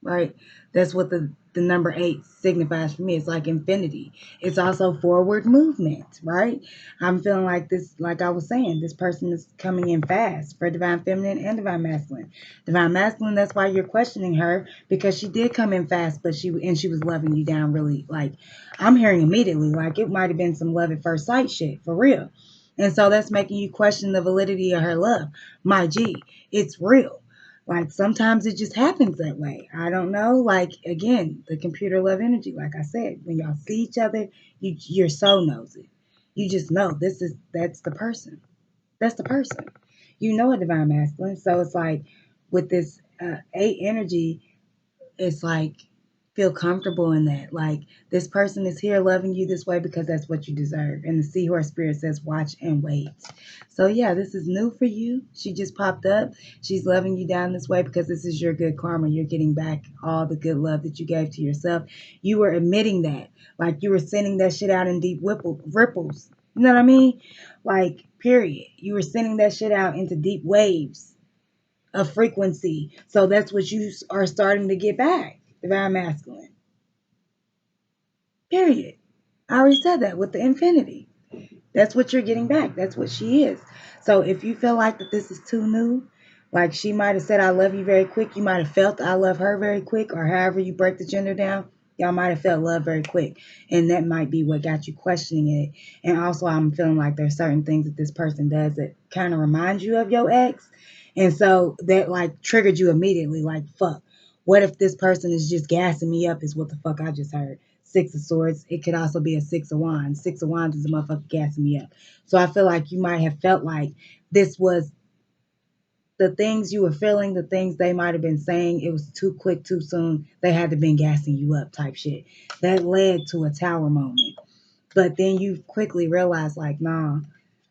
right? That's what the number 8 signifies for me. It's like infinity. It's also forward movement, right? I'm feeling like this, like I was saying, this person is coming in fast for divine feminine and divine masculine. Divine masculine, that's why you're questioning her, because she did come in fast, but she was loving you down really, like, I'm hearing immediately, like it might have been some love at first sight shit, for real. And so that's making you question the validity of her love. My G, it's real. Like sometimes it just happens that way. I don't know. Like again, the computer love energy. Like I said, when y'all see each other, your soul knows it. You just know that's the person. That's the person. You know a divine masculine. So it's like with this 8 energy, it's like feel comfortable in that. Like this person is here loving you this way because that's what you deserve. And the seahorse spirit says, watch and wait. So yeah, this is new for you. She just popped up. She's loving you down this way because this is your good karma. You're getting back all the good love that you gave to yourself. You were admitting that. Like you were sending that shit out in deep ripples. You know what I mean? Like, period. You were sending that shit out into deep waves of frequency. So that's what you are starting to get back. Divine masculine. Period. I already said that with the infinity. That's what you're getting back. That's what she is. So if you feel like that this is too new, like she might have said I love you very quick, you might have felt I love her very quick, or however you break the gender down, y'all might have felt love very quick. And that might be what got you questioning it. And also I'm feeling like there's certain things that this person does that kind of remind you of your ex. And so that like triggered you immediately, like, fuck. What if this person is just gassing me up, is what the fuck I just heard. 6 of Swords. It could also be a 6 of Wands. 6 of Wands is a motherfucker gassing me up. So I feel like you might have felt like this was the things you were feeling, the things they might have been saying. It was too quick, too soon. They had to been gassing you up type shit. That led to a tower moment. But then you quickly realize like, nah,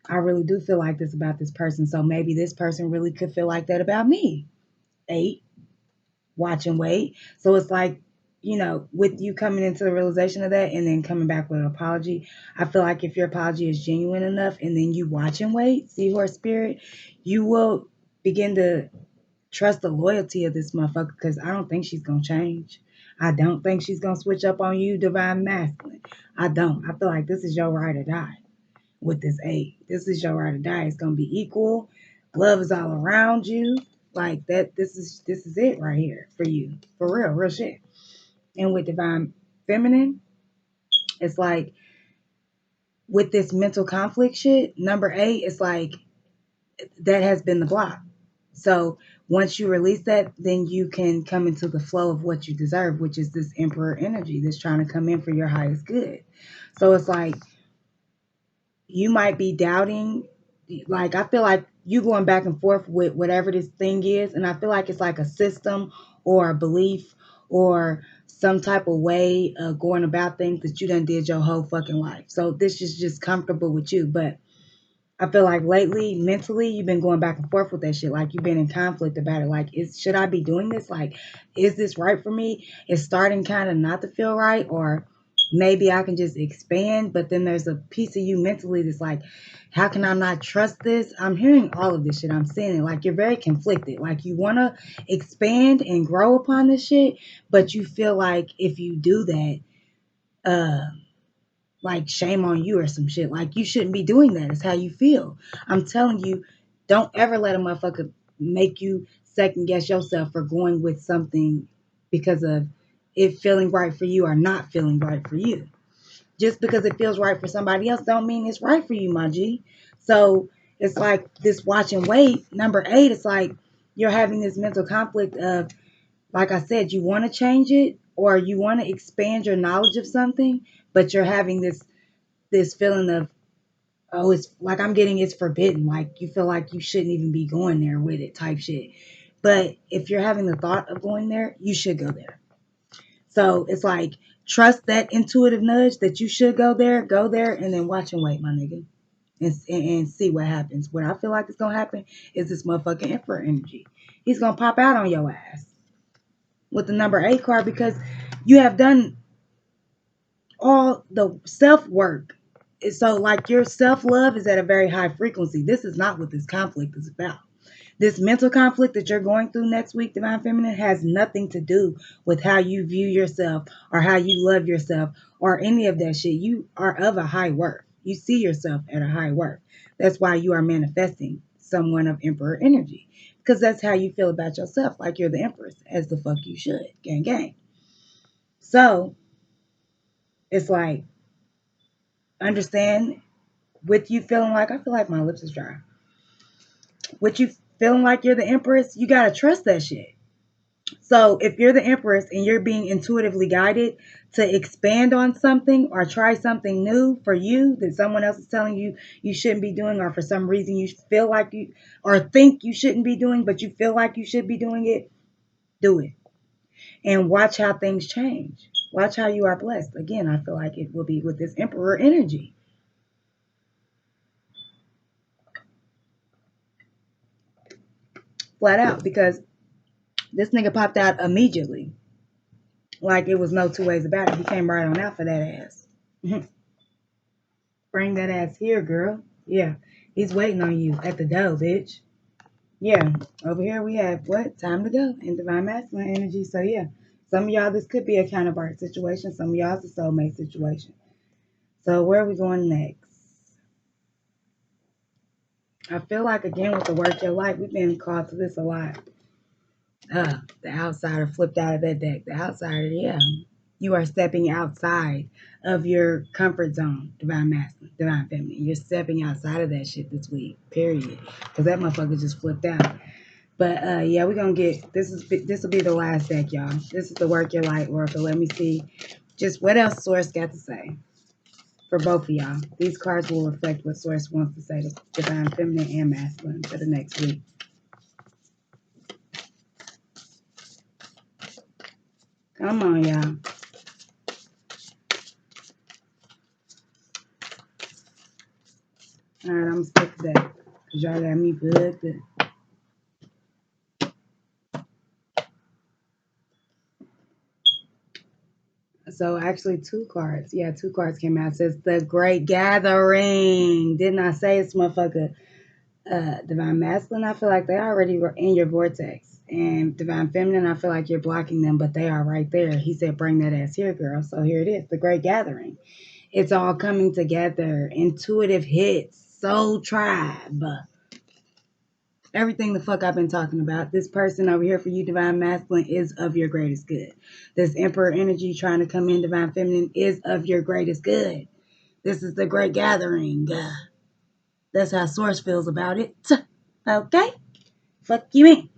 I really do feel like this about this person. So maybe this person really could feel like that about me. 8. Watch and wait. So it's like, with you coming into the realization of that and then coming back with an apology, I feel like if your apology is genuine enough and then you watch and wait, see her spirit, you will begin to trust the loyalty of this motherfucker, because I don't think she's going to change. I don't think she's going to switch up on you, divine masculine. I don't. I feel like this is your ride or die with this 8. This is your ride or die. It's going to be equal. Love is all around you. Like that, this is it right here for you. For real shit. And with divine feminine, it's like with this mental conflict shit, number 8, it's like that has been the block. So once you release that, then you can come into the flow of what you deserve, which is this emperor energy that's trying to come in for your highest good. So it's like you might be doubting, like I feel like you going back and forth with whatever this thing is, and I feel like it's like a system or a belief or some type of way of going about things that you done did your whole fucking life. So this is just comfortable with you. But I feel like lately, mentally, you've been going back and forth with that shit. Like you've been in conflict about it. Like, should I be doing this? Like, is this right for me? It's starting kind of not to feel right, or maybe I can just expand, but then there's a piece of you mentally that's like, how can I not trust this? I'm hearing all of this shit. I'm saying it like you're very conflicted. Like you want to expand and grow upon this shit, but you feel like if you do that, like shame on you or some shit. Like you shouldn't be doing that. It's how you feel. I'm telling you, don't ever let a motherfucker make you second guess yourself for going with something because of it feeling right for you or not feeling right for you. Just because it feels right for somebody else don't mean it's right for you, my G. So it's like this watch and wait. Number 8, it's like you're having this mental conflict of, like I said, you want to change it or you want to expand your knowledge of something, but you're having this feeling of, oh, it's like I'm getting it's forbidden. Like you feel like you shouldn't even be going there with it type shit. But if you're having the thought of going there, you should go there. So it's like trust that intuitive nudge that you should go there, and then watch and wait, my nigga. And see what happens. What I feel like is gonna happen is this motherfucking emperor energy. He's gonna pop out on your ass with the number 8 card because you have done all the self work. So, like, your self love is at a very high frequency. This is not what this conflict is about. This mental conflict that you're going through next week, Divine Feminine, has nothing to do with how you view yourself or how you love yourself or any of that shit. You are of a high worth. You see yourself at a high worth. That's why you are manifesting someone of Emperor energy because that's how you feel about yourself, like you're the Empress, as the fuck you should. Gang, gang. So, it's like, understand with you feeling like, I feel like my lips is dry. With you feeling like you're the Empress, you got to trust that shit. So if you're the Empress and you're being intuitively guided to expand on something or try something new for you that someone else is telling you you shouldn't be doing, or for some reason you feel like you or think you shouldn't be doing, but you feel like you should be doing it, do it. And watch how things change. Watch how you are blessed. Again, I feel like it will be with this Emperor energy. Flat out, because this nigga popped out immediately. Like it was no two ways about it. He came right on out for that ass. Bring that ass here, girl. Yeah. He's waiting on you at the door, bitch. Yeah. Over here we have what? Time to go in Divine Masculine energy. So yeah. Some of y'all, this could be a counterpart situation. Some of y'all, it's a soulmate situation. So where are we going next? I feel like, again, with the work your life, we've been called to this a lot. The outsider flipped out of that deck. The outsider, yeah. You are stepping outside of your comfort zone, Divine Masculine, Divine Feminine. You're stepping outside of that shit this week, period. Because that motherfucker just flipped out. But yeah, we're gonna get this will be the last deck, y'all. This is the Work Your Light Oracle. Let me see just what else Source got to say for both of y'all. These cards will reflect what Source wants to say to Divine Feminine and Masculine for the next week. Come on, y'all. All right, I'm gonna stick to that because y'all got me good. So actually 2 cards. Yeah, 2 cards came out. It says the Great Gathering. Didn't I say it's motherfucker Divine Masculine? I feel like they already were in your vortex. And Divine Feminine, I feel like you're blocking them, but they are right there. He said, bring that ass here, girl. So here it is, the Great Gathering. It's all coming together. Intuitive hits, soul tribe. Everything the fuck I've been talking about. This person over here for you, Divine Masculine, is of your greatest good. This Emperor energy trying to come in, Divine Feminine, is of your greatest good. This is the Great Gathering. That's how Source feels about it. Okay? Fuck you in.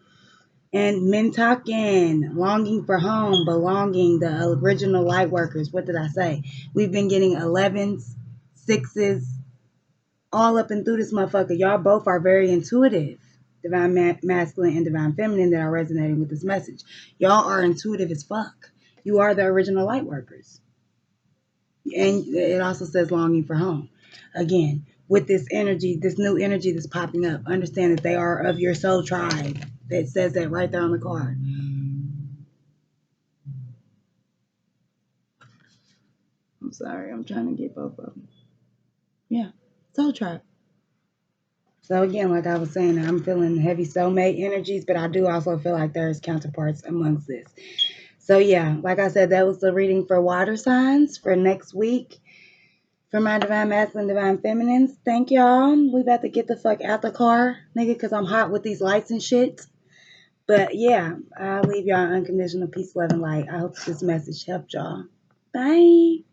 And men talking, longing for home, belonging, the original light workers. What did I say? We've been getting 11s, 6s, all up and through this motherfucker. Y'all both are very intuitive. Divine Masculine and Divine Feminine that are resonating with this message. Y'all are intuitive as fuck. You are the original light workers. And it also says longing for home. Again, with this energy, this new energy that's popping up, understand that they are of your soul tribe. That says that right there on the card. sorry. I'm trying to get both of them. Yeah. Soul Tribe. So again, like I was saying, I'm feeling heavy soulmate energies, but I do also feel like there's counterparts amongst this. So yeah, like I said, that was the reading for water signs for next week. For my divine masculine, divine feminines. Thank y'all. We about to get the fuck out the car, nigga, because I'm hot with these lights and shit. But yeah, I'll leave y'all unconditional peace, love, and light. I hope this message helped y'all. Bye.